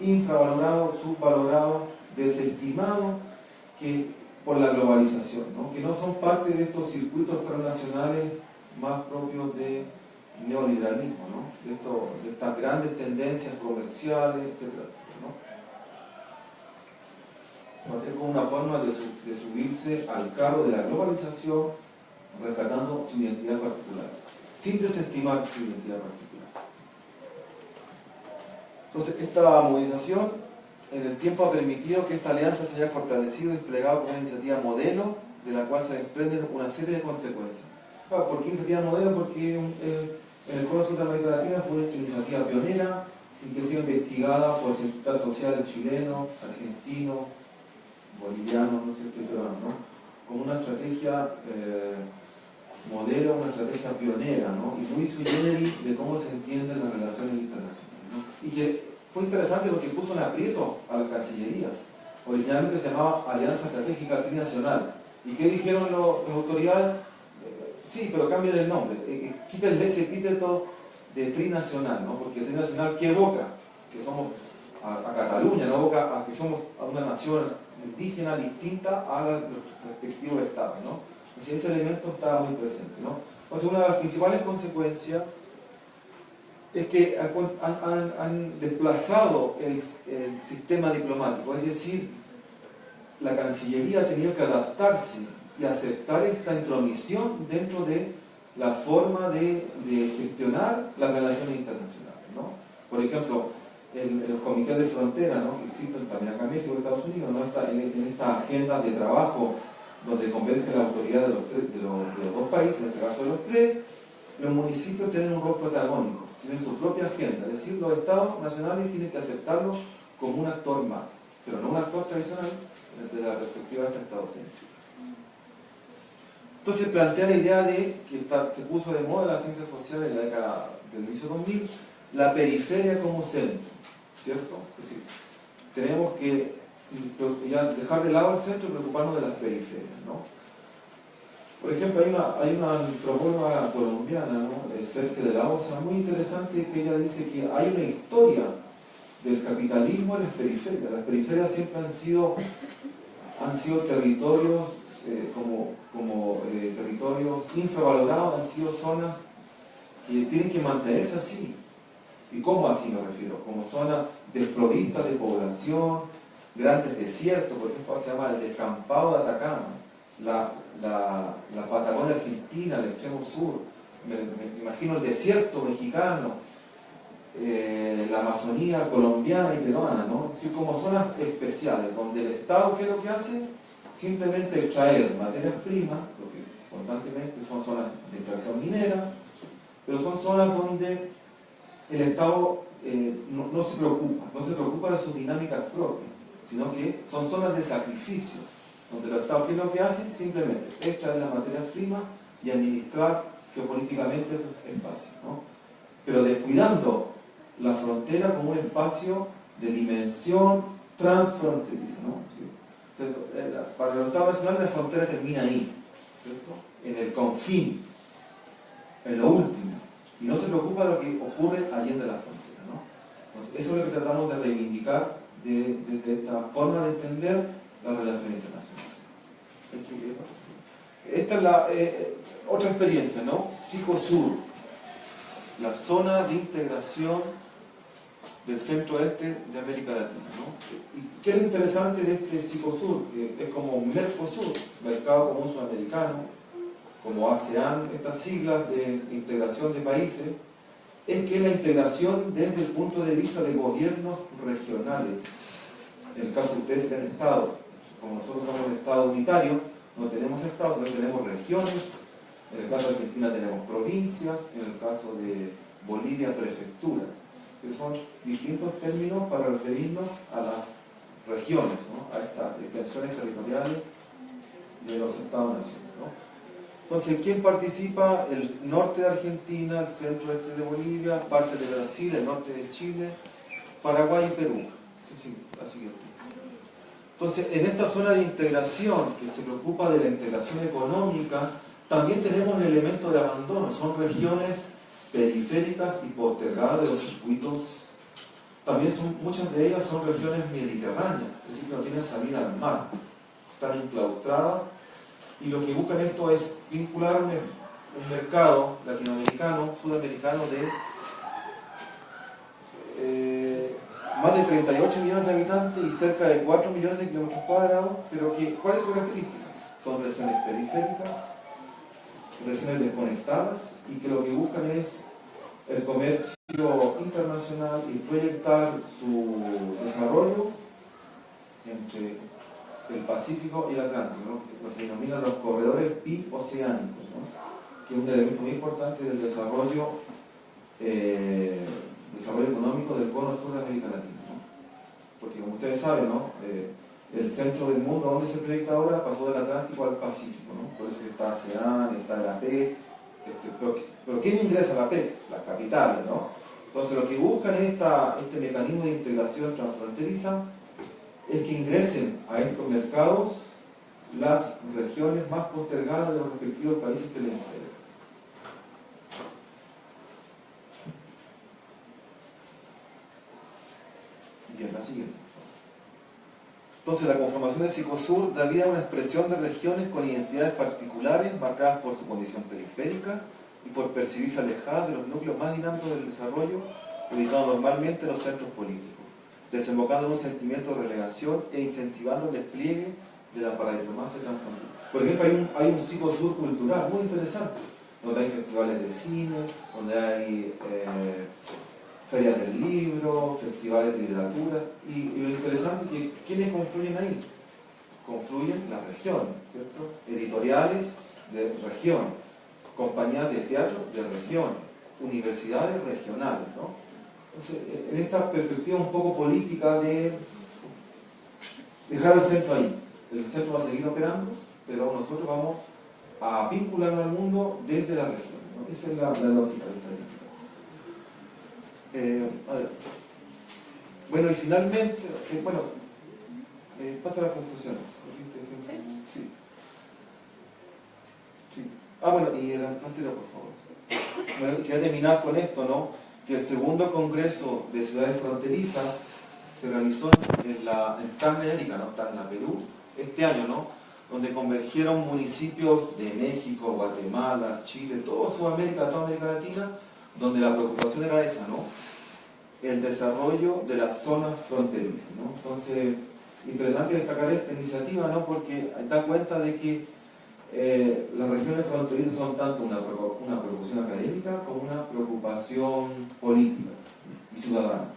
Speaker 3: infravalorados, subvalorados, desestimados por la globalización, ¿no?, que no son parte de estos circuitos transnacionales más propios de neoliberalismo, ¿no?, de estas grandes tendencias comerciales, etcétera, ¿no? Va a ser como una forma de subirse al carro de la globalización, rescatando su identidad particular, sin desestimar su identidad particular. Entonces, esta movilización en el tiempo ha permitido que esta alianza se haya fortalecido y desplegado como una iniciativa modelo, de la cual se desprenden una serie de consecuencias. ¿Por qué iniciativa modelo? Porque en el Cono Sur de América Latina fue una iniciativa pionera y que ha sido investigada por cientistas sociales chilenos, argentinos, bolivianos, no sé qué peruanos, ¿no?, como una estrategia modelo, una estrategia pionera, ¿no?, y muy sui generis de cómo se entienden las relaciones internacionales, ¿no? Y que fue interesante porque puso en aprieto a la Cancillería. Originalmente se llamaba Alianza Estratégica Trinacional. ¿Y qué dijeron las autoridades? Sí, pero cambien el nombre, quítenle ese epíteto de trinacional, ¿no?, porque trinacional, ¿qué evoca? Que somos a Cataluña, no evoca a que somos a una nación indígena distinta a los respectivos estados, ¿no? Así ese elemento está muy presente, ¿no? Entonces, una de las principales consecuencias es que han desplazado el sistema diplomático, es decir, la Cancillería ha tenido que adaptarse y aceptar esta intromisión dentro de la forma de gestionar las relaciones internacionales, ¿no? Por ejemplo, en los comités de frontera, ¿no?, que existen también acá en México y Estados Unidos, ¿no?, en esta agenda de trabajo donde converge la autoridad de los dos países, en este caso de los tres, los municipios tienen un rol protagónico, tienen su propia agenda, es decir, los estados nacionales tienen que aceptarlo como un actor más, pero no un actor tradicional desde la perspectiva de este estado céntrico. Entonces plantea la idea de que se puso de moda en la ciencia social en la década del inicio 2000, la periferia como centro, ¿cierto? Es decir, tenemos que ya dejar de lado el centro y preocuparnos de las periferias, ¿no? Por ejemplo, hay una antropóloga colombiana, ¿no?, Sergio de la Osa, muy interesante, que ella dice que hay una historia del capitalismo en las periferias. Las periferias siempre han sido territorios territorios infravalorados, han sido zonas que tienen que mantenerse así. ¿Y cómo así me refiero? Como zonas desprovistas de población, grandes desiertos, por ejemplo, se llama el descampado de Atacama, la Patagonia Argentina, el extremo sur, me imagino el desierto mexicano, la Amazonía colombiana y peruana, ¿no? Es decir, como zonas especiales, donde el Estado, ¿qué es lo que hace? Simplemente extraer materias primas, porque constantemente son zonas de extracción minera, pero son zonas donde el Estado no se preocupa de sus dinámicas propias, sino que son zonas de sacrificio, donde el Estado, ¿qué es lo que hace? Simplemente extraer las materias primas y administrar geopolíticamente el espacio, ¿no? Pero descuidando la frontera como un espacio de dimensión transfronteriza, ¿no? Para los Estados nacionales la frontera termina ahí, ¿cierto? En el confín, en lo último, y no se preocupa de lo que ocurre allende la frontera, ¿no? Entonces, eso es lo que tratamos de reivindicar desde esta forma de entender las relaciones internacionales. Esta es la otra experiencia, ¿no? Psicosur, la zona de integración del centro-oeste de América Latina, ¿no? ¿Y qué es lo interesante de este Psicosur? Es como un Mercosur, Mercado Común Sudamericano, como ASEAN, estas siglas de integración de países, es que la integración desde el punto de vista de gobiernos regionales. En el caso de ustedes del Estado, como nosotros somos un Estado unitario, no tenemos estados, sino tenemos regiones. En el caso de Argentina tenemos provincias, en el caso de Bolivia prefecturas, que son distintos términos para referirnos a las regiones, ¿no? A estas extensiones territoriales de los Estados-naciones, ¿no? Entonces, ¿quién participa? El norte de Argentina, el centro-este de Bolivia, parte de Brasil, el norte de Chile, Paraguay y Perú. Sí, la siguiente. Entonces, en esta zona de integración, que se preocupa de la integración económica, también tenemos un elemento de abandono. Son regiones periféricas y postergadas de los circuitos. También muchas de ellas son regiones mediterráneas, es decir, que no tienen salida al mar. Están enclaustradas y lo que buscan esto es vincular un mercado latinoamericano, sudamericano de más de 38 millones de habitantes y cerca de 4 millones de kilómetros cuadrados, pero ¿cuál es su característica? Son regiones periféricas, regiones desconectadas y que lo que buscan es el comercio internacional y proyectar su desarrollo entre el Pacífico y el Atlántico, ¿no? Lo que se denominan los corredores bioceánicos, ¿no? Que es un elemento muy importante del desarrollo económico del cono sur de América Latina, ¿no? Porque como ustedes saben, ¿no? El centro del mundo donde se proyecta ahora pasó del Atlántico al Pacífico, ¿no? Por eso está ASEAN, está la APEC, pero ¿quién ingresa a la APEC? Las capitales, ¿no? Entonces lo que buscan es este mecanismo de integración transfronteriza es que ingresen a estos mercados las regiones más postergadas de los respectivos países que les integran. Bien, la siguiente. Entonces la conformación de Psicosur da vida a una expresión de regiones con identidades particulares marcadas por su condición periférica y por percibirse alejadas de los núcleos más dinámicos del desarrollo, ubicados normalmente en los centros políticos, desembocando en un sentimiento de relegación e incentivando el despliegue de la paradiplomacia transfronteriza. Por ejemplo, hay un Psicosur cultural muy interesante, donde hay festivales de cine, donde hay ferias del libro, festivales de literatura, y lo interesante es que ¿quiénes confluyen ahí? Confluyen las regiones, ¿cierto? Editoriales de región, compañías de teatro de región, universidades regionales, ¿no? Entonces, en esta perspectiva un poco política de dejar el centro ahí. El centro va a seguir operando, pero nosotros vamos a vincularnos al mundo desde la región, ¿no? Esa es la lógica de esta dinámica. A ver. Bueno, y finalmente, pasa a la conclusión. Sí. Sí. Bueno, y el anterior, por favor. Bueno, quería terminar con esto, ¿no? Que el segundo congreso de ciudades fronterizas se realizó en Tacna, ¿no? Tacna, Perú, este año, ¿no? Donde convergieron municipios de México, Guatemala, Chile, toda Sudamérica, toda América Latina, donde la preocupación era esa, ¿no? El desarrollo de las zonas fronterizas, ¿no? Entonces, interesante destacar esta iniciativa, ¿no? Porque da cuenta de que las regiones fronterizas son tanto una preocupación académica como una preocupación política y ciudadana.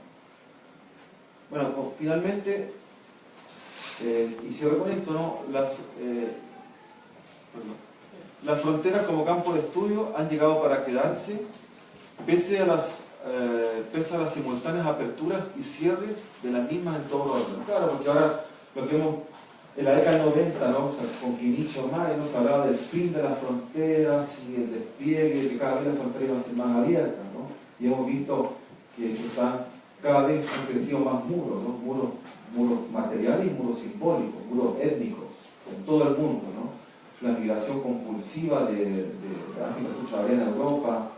Speaker 3: Bueno, pues, finalmente, y cierro con esto, ¿no? Las fronteras como campo de estudio han llegado para quedarse, pese a las simultáneas aperturas y cierres de las mismas en todo orden. Claro, porque ahora lo que hemos, en la década del 90, ¿no? O sea, con Quinicho más, nos hablaba del fin de las fronteras y el despliegue, que cada vez las fronteras van a ser más abiertas, ¿no? Y hemos visto que cada vez han crecido más muros, ¿no? Muros materiales y muros simbólicos, muros étnicos, en todo el mundo, ¿no? La migración compulsiva de África subsahariana a Europa,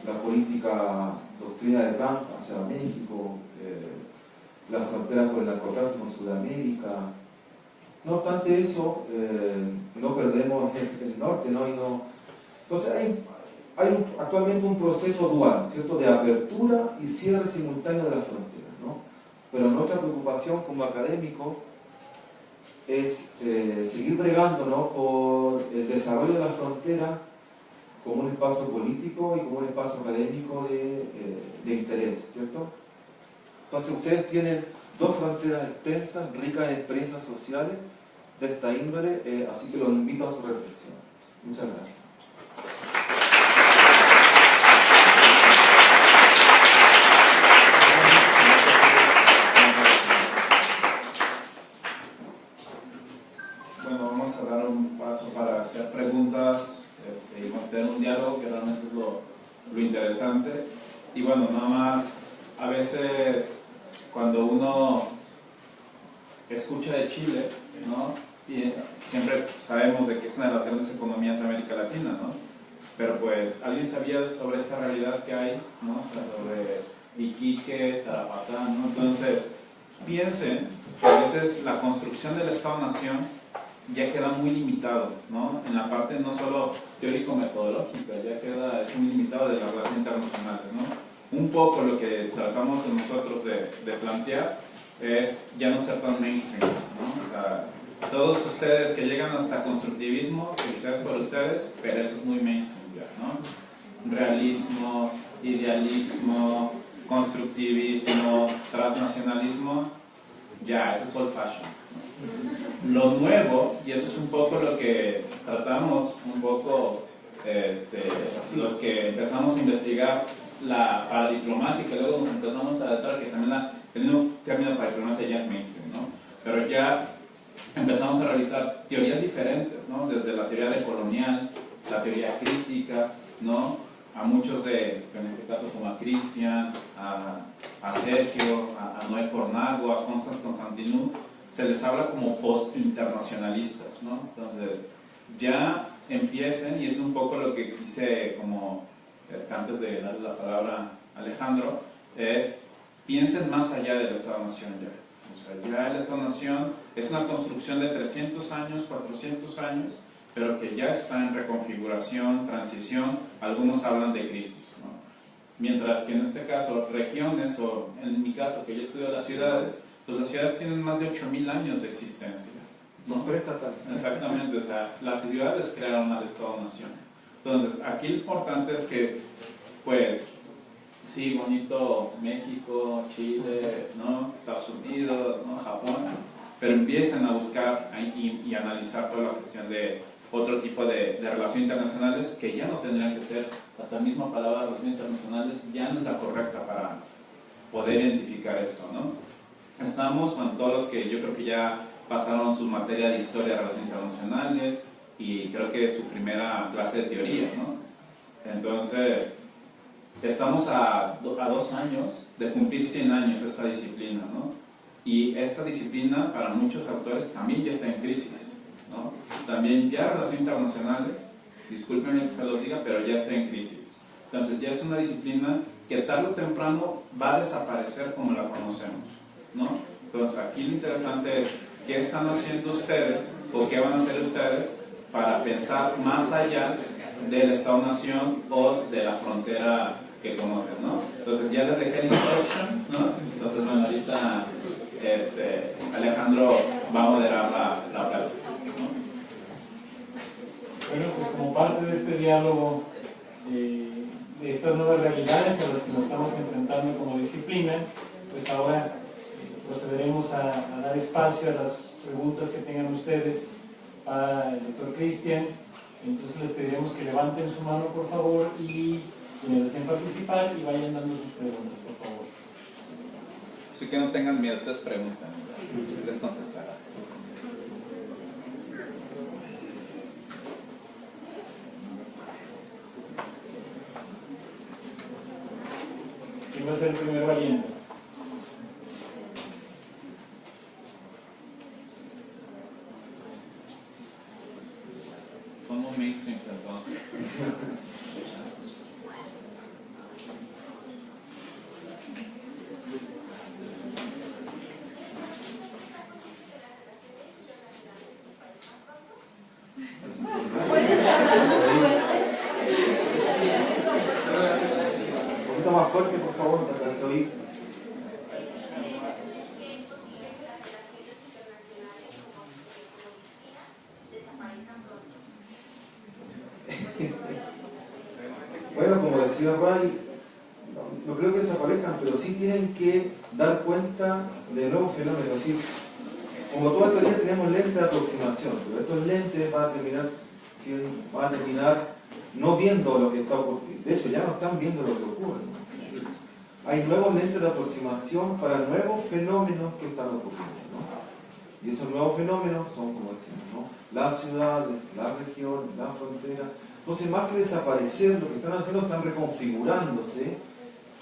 Speaker 3: la política doctrina de Trump hacia México, la frontera con el narcotráfico en Sudamérica. No obstante eso, no perdemos el norte, ¿no? Entonces hay actualmente un proceso dual, ¿cierto?, de apertura y cierre simultáneo de las fronteras, ¿no? Pero nuestra preocupación como académicos es seguir bregando, ¿no?, por el desarrollo de la frontera como un espacio político y como un espacio académico de interés, ¿cierto? Entonces ustedes tienen dos fronteras extensas, ricas en experiencias sociales de esta índole, así que los invito a su reflexión. Muchas gracias.
Speaker 4: Bueno, vamos a dar un paso para hacer preguntas y mantener un diálogo, que realmente es lo interesante. Y bueno, nada más, a veces cuando uno escucha de Chile, ¿no?, y siempre sabemos de que es una de las grandes economías de América Latina, ¿no? Pero pues, ¿alguien sabía sobre esta realidad que hay, ¿no? O sea, sobre Iquique, Tarapacá, ¿no? Entonces, piensen que a veces la construcción del Estado-Nación ya queda muy limitado, ¿no? En la parte no solo teórico-metodológica, ya queda, es muy limitado de las relaciones internacionales, ¿no? Un poco lo que tratamos nosotros de plantear es ya no ser tan mainstream, ¿no? O sea, todos ustedes que llegan hasta constructivismo, felicidades por ustedes, pero eso es muy mainstream ya, ¿no? Realismo, idealismo, constructivismo, transnacionalismo, ya, eso es old fashion. Lo nuevo, y eso es un poco lo que tratamos un poco los que empezamos a investigar la paradiplomacia, que luego nos empezamos a adaptar, que también el término paradiplomacia ya es mainstream, ¿no? Pero ya empezamos a realizar teorías diferentes, ¿no? Desde la teoría decolonial, la teoría crítica, ¿no? A muchos en este caso como a Cristian, a Sergio, a Noé Cornago, a Constance Constantinou, se les habla como post-internacionalistas, ¿no? Entonces, ya empiecen, y es un poco lo que quise como antes de darle la palabra a Alejandro, es piensen más allá del Estado-Nación ya. O sea, ya el Estado-Nación es una construcción de 300 años, 400 años, pero que ya está en reconfiguración, transición, algunos hablan de crisis, ¿no? Mientras que en este caso, regiones, o en mi caso, que yo estudio las ciudades, pues las ciudades tienen más de 8.000 años de existencia, ¿no? Exactamente, o sea, las ciudades crearon al Estado-Nación. Entonces, aquí lo importante es que, pues, sí, bonito México, Chile, ¿no?, Estados Unidos, ¿no?, Japón, pero empiecen a buscar y analizar toda la cuestión de otro tipo de relaciones internacionales que ya no tendrían que ser, hasta la misma palabra relaciones internacionales ya no es la correcta para poder identificar esto, ¿no? Estamos, bueno, todos los que yo creo que ya pasaron su materia de historia de relaciones internacionales y creo que es su primera clase de teoría, ¿no? Entonces, estamos a 2 años de cumplir 100 años esta disciplina, ¿no? Y esta disciplina para muchos autores también ya está en crisis, ¿no? También ya relaciones internacionales, discúlpenme que se los diga, pero ya está en crisis. Entonces ya es una disciplina que tarde o temprano va a desaparecer como la conocemos, ¿no? Entonces aquí lo interesante es qué están haciendo ustedes o qué van a hacer ustedes para pensar más allá del Estado-Nación o de la frontera que conocen, ¿no? Entonces ya les dejé el instruction, ¿no? Entonces bueno, ahorita Alejandro va a moderar la plática, ¿no?
Speaker 2: diálogo de estas nuevas realidades a las que nos estamos enfrentando como disciplina, pues ahora procederemos a dar espacio a las preguntas que tengan ustedes para el doctor Cristian. Entonces les pediremos que levanten su mano, por favor, y quienes deseen participar y vayan dando sus preguntas, por favor.
Speaker 4: Así que no tengan miedo, ustedes preguntan, les contestará.
Speaker 2: ¿Quién va a ser el primer valiente?
Speaker 4: Somos mainstreams entonces.
Speaker 3: Un poquito más fuerte, por favor, para que se oiga. Bueno, como decía Ray, no creo que desaparezcan, pero sí tienen que dar cuenta de nuevos fenómenos. Es decir, como toda teoría tenemos lentes de aproximación, pero estos lentes van a terminar no viendo lo que está ocurriendo. De hecho, ya no están viendo lo que ocurre, ¿no? Es decir, hay nuevos lentes de aproximación para nuevos fenómenos que están ocurriendo, ¿no? Y esos nuevos fenómenos son, como decimos, ¿no?, las ciudades, las regiones, las fronteras. Entonces, más que desaparecer, lo que están haciendo, están reconfigurándose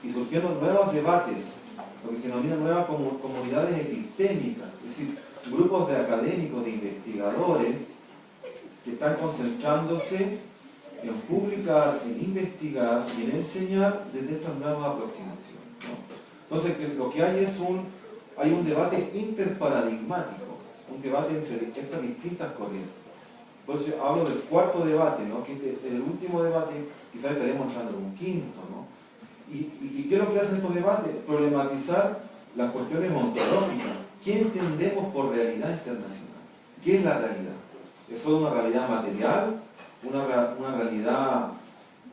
Speaker 3: y surgiendo nuevos debates, lo que se denomina nuevas comunidades epistémicas, es decir, grupos de académicos, de investigadores, que están concentrándose en publicar, en investigar y en enseñar desde estas nuevas aproximaciones, ¿no? Entonces, lo que hay es hay un debate interparadigmático, un debate entre estas distintas corrientes. Por eso yo hablo del cuarto debate, ¿no?, que es el último debate, quizás estaremos entrando en un quinto, ¿no? ¿Y qué es lo que hacen estos debates? Problematizar las cuestiones ontológicas. ¿Qué entendemos por realidad internacional? ¿Qué es la realidad? ¿Es solo una realidad material? ¿Una realidad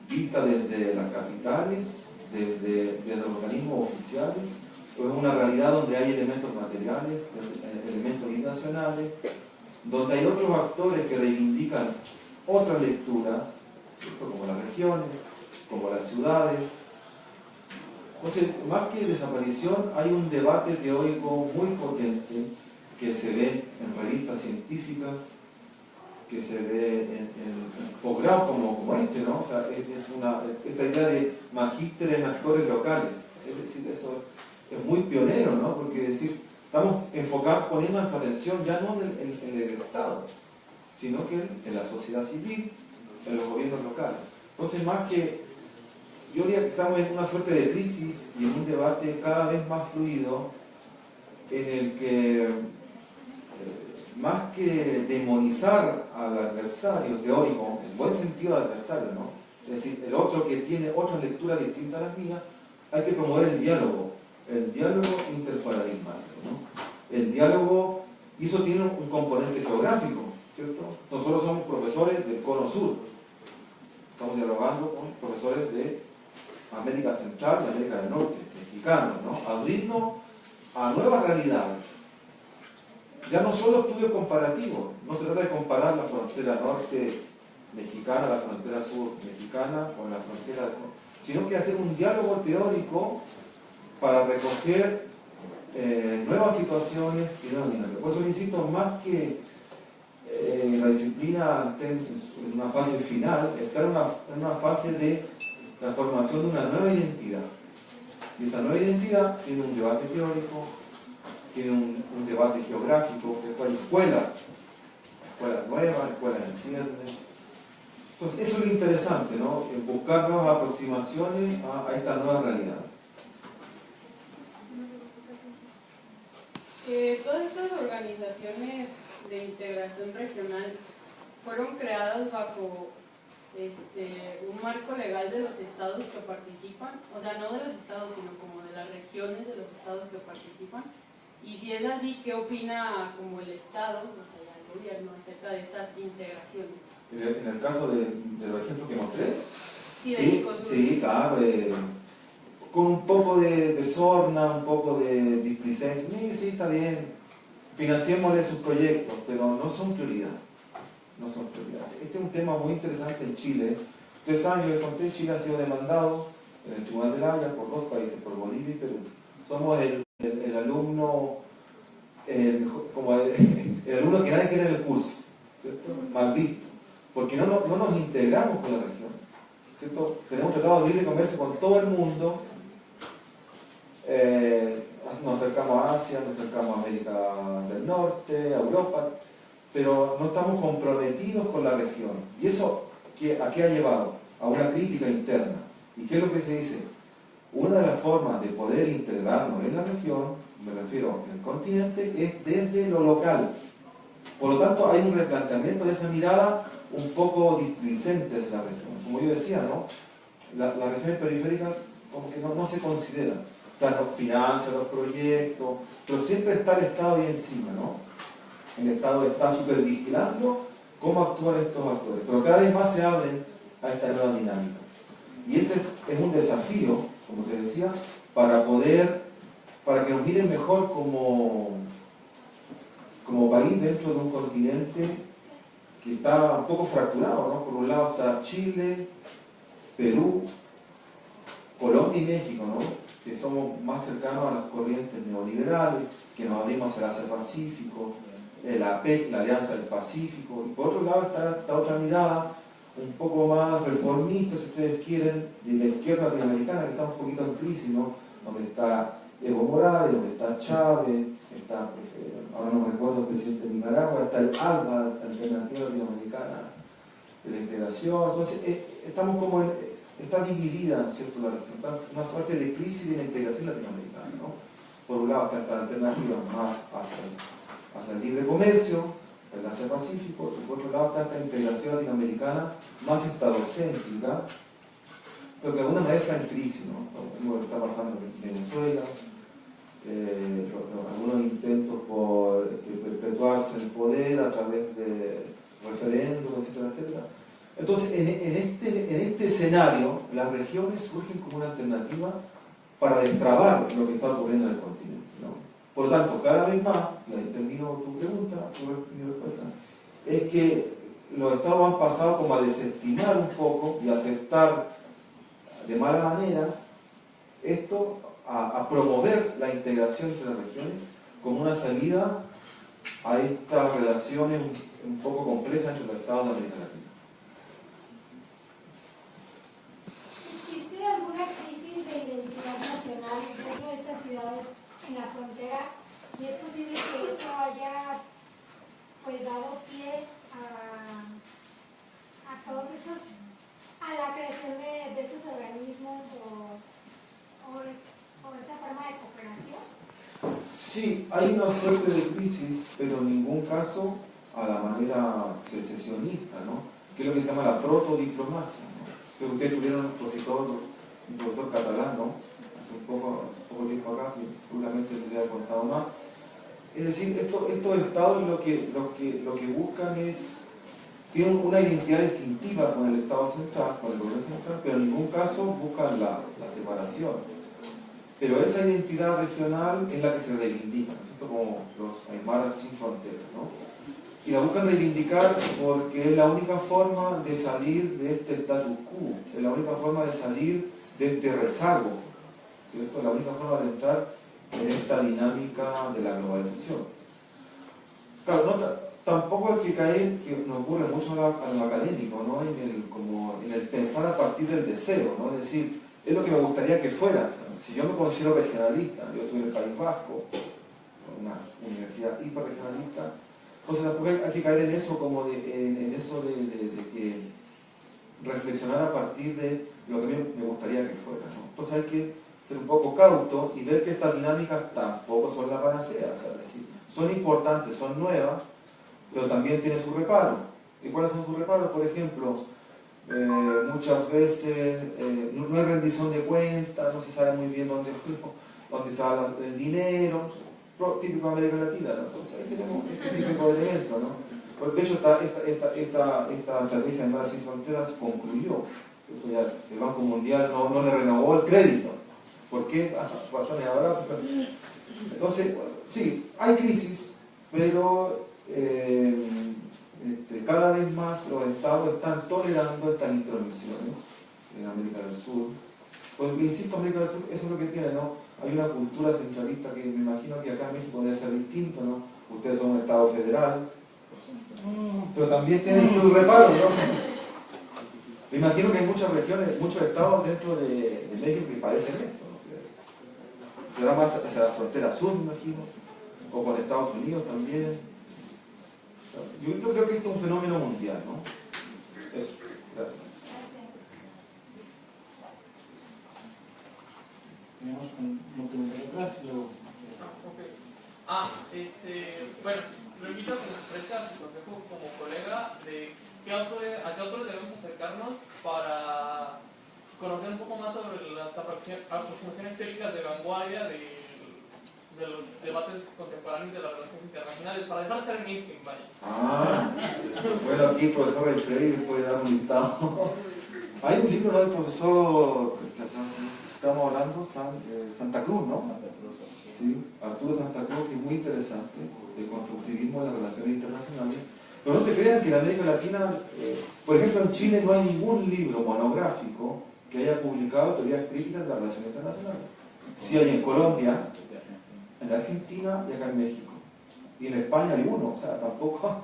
Speaker 3: vista desde las capitales? ¿Desde los organismos oficiales? ¿O es una realidad donde hay elementos materiales, elementos irracionales, donde hay otros actores que reivindican otras lecturas, ¿cierto?, como las regiones, como las ciudades? Entonces, más que desaparición, hay un debate teórico muy potente que se ve en revistas científicas, que se ve en posgrados como este, ¿no? O sea, esta idea de magíster en actores locales. Es decir, eso es muy pionero, ¿no? Porque es decir, estamos enfocados, poniendo nuestra atención ya no en el Estado, sino que en la sociedad civil, en los gobiernos locales. Entonces, más que, yo diría que estamos en una suerte de crisis y en un debate cada vez más fluido, en el que, más que demonizar al adversario teórico, en buen sentido al adversario, ¿no?, es decir, el otro que tiene otra lectura distinta a la mía, hay que promover el diálogo interparadigmático, ¿no? El diálogo, y eso tiene un componente geográfico, ¿cierto? Nosotros somos profesores del Cono Sur, estamos dialogando con profesores de América Central y América del Norte, mexicanos, ¿no? Abrirnos a nuevas realidades. Ya no solo estudios comparativos, no se trata de comparar la frontera norte mexicana, la frontera sur mexicana con la frontera, sino que hacer un diálogo teórico para recoger nuevas situaciones y nuevas dinámicas. Por eso insisto, más que la disciplina esté en una fase final, está en una fase de la formación de una nueva identidad. Y esa nueva identidad tiene un debate teórico, tiene un debate geográfico, hay escuelas nuevas, escuelas en ciernes. Entonces, eso es lo interesante, ¿no? Buscar nuevas aproximaciones a esta nueva realidad.
Speaker 5: Todas estas organizaciones de integración regional fueron creadas bajo un marco legal de los estados que participan, o sea, no de los estados, sino como de las regiones de los estados que participan. Y si es así, ¿qué opina como el estado, o sea, el gobierno, acerca de estas integraciones?
Speaker 3: En el caso de los ejemplos que mostré,
Speaker 5: Sí, de
Speaker 3: sí,
Speaker 5: Chicosur.
Speaker 3: sí, claro, con un poco de sorna, un poco de displicencia, sí, está bien, financiémosle sus proyectos, pero no son prioridad. No son prioridad. Este es un tema muy interesante en Chile. Ustedes saben, yo les conté, Chile ha sido demandado en el Tribunal de la Haya por dos países, por Bolivia y Perú. Somos el alumno, como el alumno que nadie quiere en el curso, ¿cierto? Mal visto, porque no nos integramos con la región, ¿cierto? Tenemos tratado de libre comercio con todo el mundo, nos acercamos a Asia, nos acercamos a América del Norte, a Europa, pero no estamos comprometidos con la región. ¿Y eso a qué ha llevado? A una crítica interna. ¿Y qué es lo que se dice? Una de las formas de poder integrarnos en la región, me refiero en el continente, es desde lo local. Por lo tanto, hay un replanteamiento de esa mirada un poco displicente hacia la región. Como yo decía, ¿no? Las regiones periféricas como que no se consideran. O sea, nos financian los proyectos, pero siempre está el Estado ahí encima, ¿no? El Estado está supervigilando cómo actúan estos actores, pero cada vez más se abren a esta nueva dinámica. Y ese es un desafío, como te decía, para que nos miren mejor como país dentro de un continente que está un poco fracturado, ¿no? Por un lado está Chile, Perú, Colombia y México, ¿no? Que somos más cercanos a las corrientes neoliberales, que nos abrimos al Asia-Pacífico, la APEC, la Alianza del Pacífico, y por otro lado está otra mirada un poco más reformista, si ustedes quieren, de la izquierda latinoamericana, que está un poquito en crisis, ¿no? Donde está Evo Morales, donde está Chávez, está, ahora no recuerdo, el presidente de Nicaragua, está el ALBA, Alternativa Latinoamericana de la Integración. Entonces, estamos como está dividida, ¿cierto?, la región, está una suerte de crisis de la integración latinoamericana, ¿no? Por un lado está esta alternativa más hacia el libre comercio, el Asia-Pacífico, y por otro lado está esta integración latinoamericana más estadocéntrica, pero que de alguna manera está en crisis, ¿no? Lo que está pasando en Venezuela, algunos intentos por perpetuarse en el poder a través de referéndums, etcétera, etcétera. Entonces, en este escenario, las regiones surgen como una alternativa para destrabar lo que está ocurriendo en el continente, ¿no? Por lo tanto, cada vez más, y ahí termino tu pregunta, mi respuesta, es que los estados han pasado como a desestimar un poco y a aceptar de mala manera esto, a promover la integración entre las regiones como una salida a estas relaciones un poco complejas entre los estados de América Latina.
Speaker 6: ¿Existe alguna crisis de identidad nacional dentro de estas ciudades en la frontera? ¿Y es posible que eso haya pues dado pie a todos estos, a la creación de estos organismos o esta forma de cooperación?
Speaker 3: Sí, hay una suerte de crisis, pero en ningún caso a la manera secesionista, ¿no? Que es lo que se llama la protodiplomacia, ¿no? Que ustedes tuvieron un profesor catalán, ¿no? Hace un poco tiempo acá, que seguramente les había contado más. Es decir, estos estados lo que buscan es, tienen una identidad distintiva con el Estado central, con el gobierno central, pero en ningún caso buscan la separación. Pero esa identidad regional es la que se reivindica, ¿no? Como los aymaras sin fronteras, ¿no? Y la buscan reivindicar porque es la única forma de salir de este status quo, es la única forma de salir de este rezago, ¿cierto? Es la única forma de entrar en esta dinámica de la globalización. Claro, tampoco hay que caer, que nos ocurre mucho a lo académico, ¿no? En el pensar a partir del deseo, ¿no? Es decir, es lo que me gustaría que fuera. ¿Sabes? Si yo me considero regionalista, yo estoy en el País Vasco, una universidad hiperregionalista, entonces tampoco hay que caer en eso, como en eso de que reflexionar a partir de lo que me gustaría que fuera, ¿no? Entonces hay que ser un poco cauto y ver que estas dinámicas tampoco son la panacea, ¿sabes? Es decir, son importantes, son nuevas, pero también tienen su reparo. ¿Y cuáles son sus reparos? Por ejemplo, muchas veces no hay rendición de cuentas, no se sabe muy bien dónde se va el dinero, típico de América Latina, ¿no? Entonces ahí tenemos ese tipo de elementos, ¿no? Pues, de hecho, esta estrategia de Sin Fronteras concluyó. El Banco Mundial no le renovó el crédito. ¿Por qué? Razones ahora. Entonces, sí, hay crisis, pero cada vez más los estados están tolerando estas intromisiones en América del Sur. Pues, insisto, América del Sur, eso es lo que tiene, ¿no? Hay una cultura centralista que me imagino que acá en México debe ser distinto, ¿no? Ustedes son un estado federal, pero también tienen sus reparos, ¿no? Me imagino que hay muchas regiones, muchos estados dentro de México que padecen esto, ¿no? Será más hacia la frontera sur, me imagino, o con Estados Unidos también. Yo creo que esto es un fenómeno mundial, ¿no? Eso, gracias.
Speaker 2: Tenemos un comentario atrás y luego...
Speaker 7: Bueno, lo invito a que nos preste a su consejo como colega de a qué autores debemos acercarnos para conocer un poco más sobre las aproximaciones teóricas de vanguardia de los debates contemporáneos de las relaciones internacionales, para dejar de ser mainstream, vaya.
Speaker 3: Bueno, aquí el profesor Ray Freire puede dar un listado. Hay un libro, ¿no?, del profesor, estamos hablando, Santa Cruz, ¿no? Sí, Arturo Santa Cruz, que es muy interesante, el constructivismo de las relaciones internacionales. Pero no se crean que en América Latina, por ejemplo en Chile no hay ningún libro monográfico que haya publicado teorías críticas de las relaciones internacionales. Sí hay en Colombia, en Argentina y acá en México. Y en España hay uno, o sea, tampoco...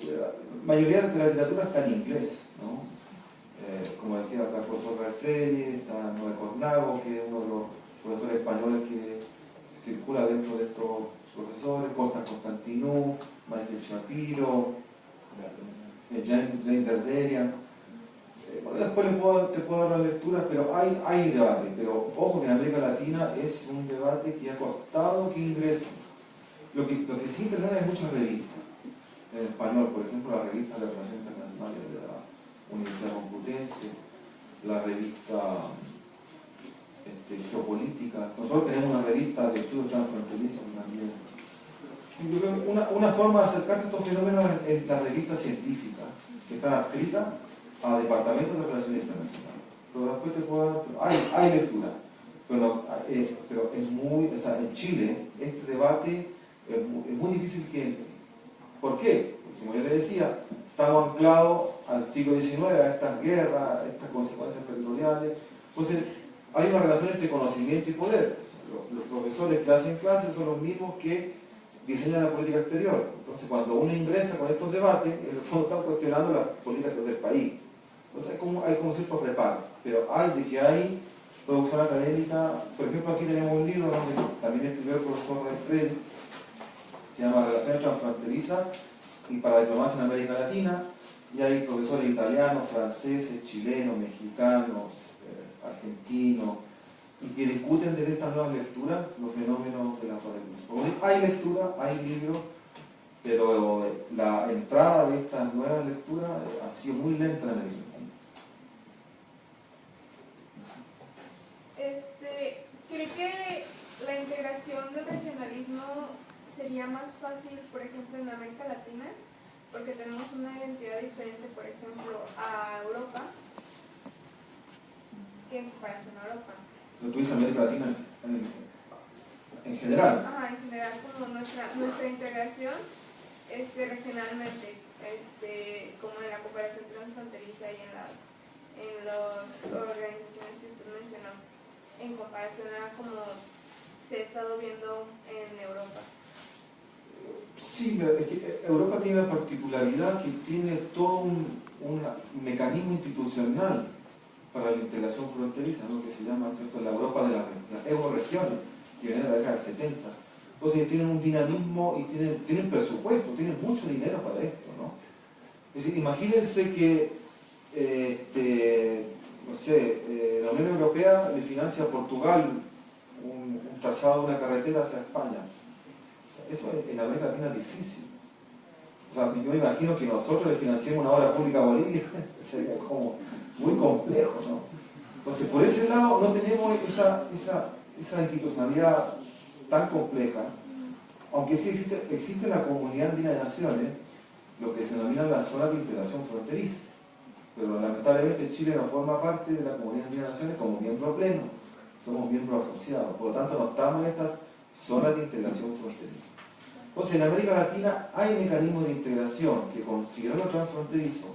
Speaker 3: La mayoría de la literatura está en inglés, ¿no? Como decía acá el profesor Ray Freire, está Noé Cornago, que es uno de los profesores españoles que circula dentro de estos profesores, Costa Constantinú, Michael Shapiro, James Derderian. Bueno, después te puedo dar las lecturas, pero hay debate. Pero ojo que en América Latina es un debate que ha costado que ingrese. Lo que sí interesa es muchas revistas. En español, por ejemplo, la revista de Relaciones Internacionales de la Universidad Complutense, la revista Geopolítica. Nosotros tenemos una revista de estudios transfronterizos también. Yo creo que una forma de acercarse a estos fenómenos es la revista científica, que está adscrita a departamentos de relaciones internacionales. Pero después te puedo dar, hay lectura, pero es muy, o sea, en Chile este debate es muy difícil que entre. ¿Por qué? Porque, como yo les decía, estamos anclados al siglo XIX, a estas guerras, a estas consecuencias territoriales. Entonces, hay una relación entre conocimiento y poder. Los profesores clase en clase son los mismos que diseñan la política exterior. Entonces, cuando uno ingresa con estos debates, en el fondo están cuestionando las políticas del país. Entonces, hay como ciertos reparos. Pero hay producción académica. Por ejemplo, aquí tenemos un libro donde también escribió el profesor Ray Freire, se llama Relaciones Transfronterizas y para Diplomacia en América Latina, y hay profesores italianos, franceses, chilenos, mexicanos, argentinos, y que discuten desde estas nuevas lecturas los fenómenos de la radicalización. Hay lectura, hay libros, pero la entrada de estas nuevas lecturas ha sido muy lenta en el mundo.
Speaker 8: ¿Cree que la integración del regionalismo sería más fácil, por ejemplo, en América Latina? Porque tenemos una identidad diferente, por ejemplo, a Europa, que en comparación a Europa.
Speaker 3: ¿Tú dices América Latina en general?
Speaker 8: Ajá, en general, como nuestra integración regionalmente, como en la cooperación transfronteriza y en las organizaciones que usted mencionó, en comparación a como se ha estado viendo en Europa.
Speaker 3: Sí, es que Europa tiene la particularidad que tiene todo un mecanismo institucional para la integración fronteriza, ¿no?, que se llama la Europa de las euroregiones, que viene de la década del 70. Entonces tienen un dinamismo y tienen presupuesto, tienen mucho dinero para esto, ¿no? Es decir, imagínense que la Unión Europea le financia a Portugal un trazado de una carretera hacia España. Eso en América Latina es difícil. O sea, yo me imagino que nosotros le financiemos una obra pública a Bolivia, sería como muy complejo, ¿no? Entonces, por ese lado no tenemos esa institucionalidad tan compleja, aunque sí existe la Comunidad Andina de Naciones, lo que se denomina las zonas de integración fronteriza. Pero lamentablemente Chile no forma parte de la Comunidad Andina de Naciones como miembro pleno, somos miembros asociados, por lo tanto no estamos en estas zonas de integración fronteriza. Entonces en América Latina hay mecanismos de integración que consideran lo transfronterizo,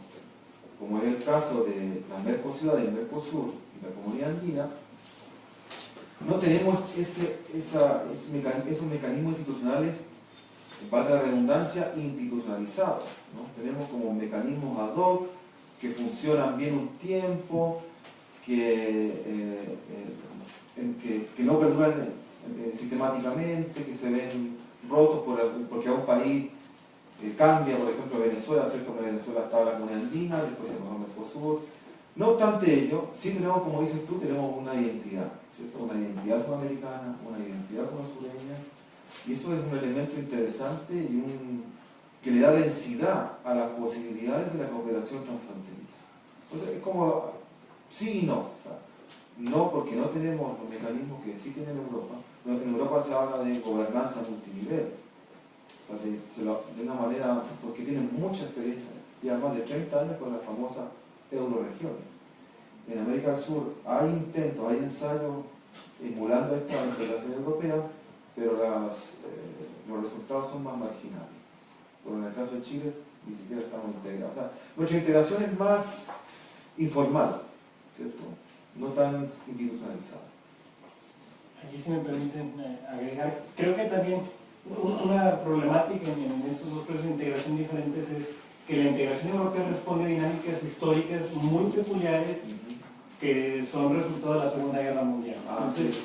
Speaker 3: como es el caso de las Mercosur y el Mercosur y la Comunidad Andina. No tenemos esos mecanismos institucionales, valga la redundancia, institucionalizados, ¿no? Tenemos como mecanismos ad hoc que funcionan bien un tiempo, que no perduran sistemáticamente, que se ven rotos porque a un país cambia, por ejemplo Venezuela, ¿cierto? Que Venezuela estaba la Comunidad Andina, después se pasó a Mercosur. No obstante ello, sí tenemos, como dices tú, tenemos una identidad, ¿cierto? Una identidad sudamericana, una identidad consureña, y eso es un elemento interesante y que le da densidad a las posibilidades de la cooperación transfronteriza. Entonces es como sí y no. O sea, no porque no tenemos los mecanismos que sí tiene Europa. En Europa se habla de gobernanza multinivel. O sea, de una manera, porque tienen mucha experiencia, ya más de 30 años con las famosas euroregiones. En América del Sur hay intentos, hay ensayos emulando esta integración europea, pero los resultados son más marginales. Pero en el caso de Chile, ni siquiera estamos integrados. O sea, nuestra integración es más informal, ¿cierto? No tan institucionalizada.
Speaker 2: Aquí, si me permiten agregar, creo que también una problemática en estos dos procesos de integración diferentes es que la integración europea responde a dinámicas históricas muy peculiares que son resultado de la Segunda Guerra Mundial. Entonces,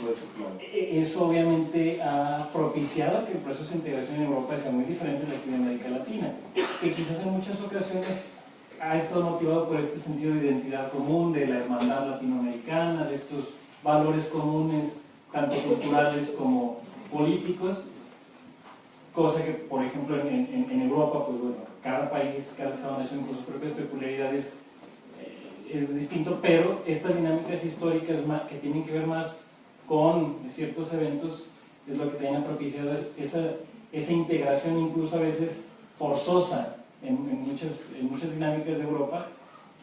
Speaker 2: eso obviamente ha propiciado que el proceso de integración en Europa sea muy diferente de aquí de América Latina, que quizás en muchas ocasiones ha estado motivado por este sentido de identidad común, de la hermandad latinoamericana, de estos valores comunes, tanto culturales como políticos, cosa que, por ejemplo, en Europa, pues bueno, cada país, cada Estado-nación con sus propias peculiaridades es distinto, pero estas dinámicas históricas que tienen que ver más con ciertos eventos es lo que también ha propiciado esa integración, incluso a veces forzosa en muchas dinámicas de Europa,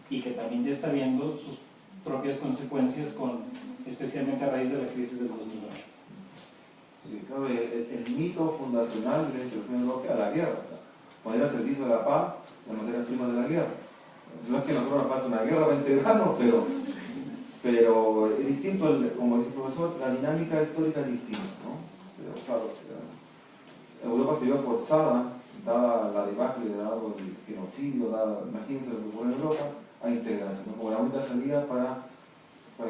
Speaker 2: y que también ya está viendo sus propias consecuencias, especialmente a raíz de la crisis del 2009.
Speaker 3: Sí, claro, el mito fundacional de la institución europea, la guerra, o sea, poner al servicio de la paz las materias primas de la guerra. No es que nosotros nos falta una guerra para integrarnos, pero es distinto, como dice el profesor, la dinámica histórica es distinta, ¿no? Pero claro, Europa se vio forzada, dada la debacle, dado el genocidio, imagínense lo que fue en Europa, a integrarse, ¿no? Como la única salida para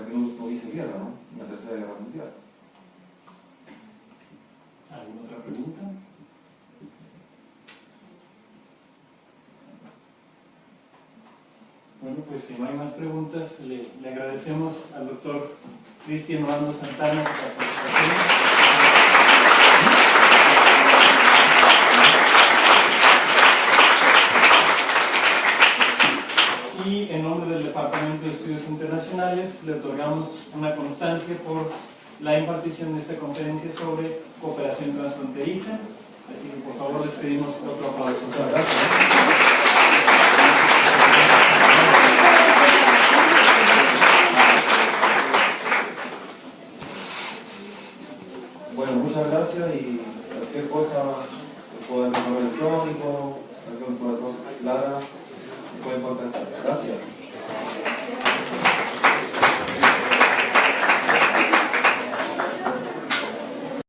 Speaker 3: que no hubiese guerra, ¿no? Una tercera guerra mundial.
Speaker 2: ¿Alguna otra pregunta? Bueno, pues si no hay más preguntas, le agradecemos al doctor Cristian Obando Santana por la participación. Y en nombre del Departamento de Estudios Internacionales le otorgamos una constancia por la impartición de esta conferencia sobre cooperación transfronteriza. Así que por favor les pedimos otro aplauso.
Speaker 3: Muchas gracias. Bueno, muchas gracias, y cualquier cosa pueden correo electrónico, cualquier profesor Lara se pueden contactar. Gracias.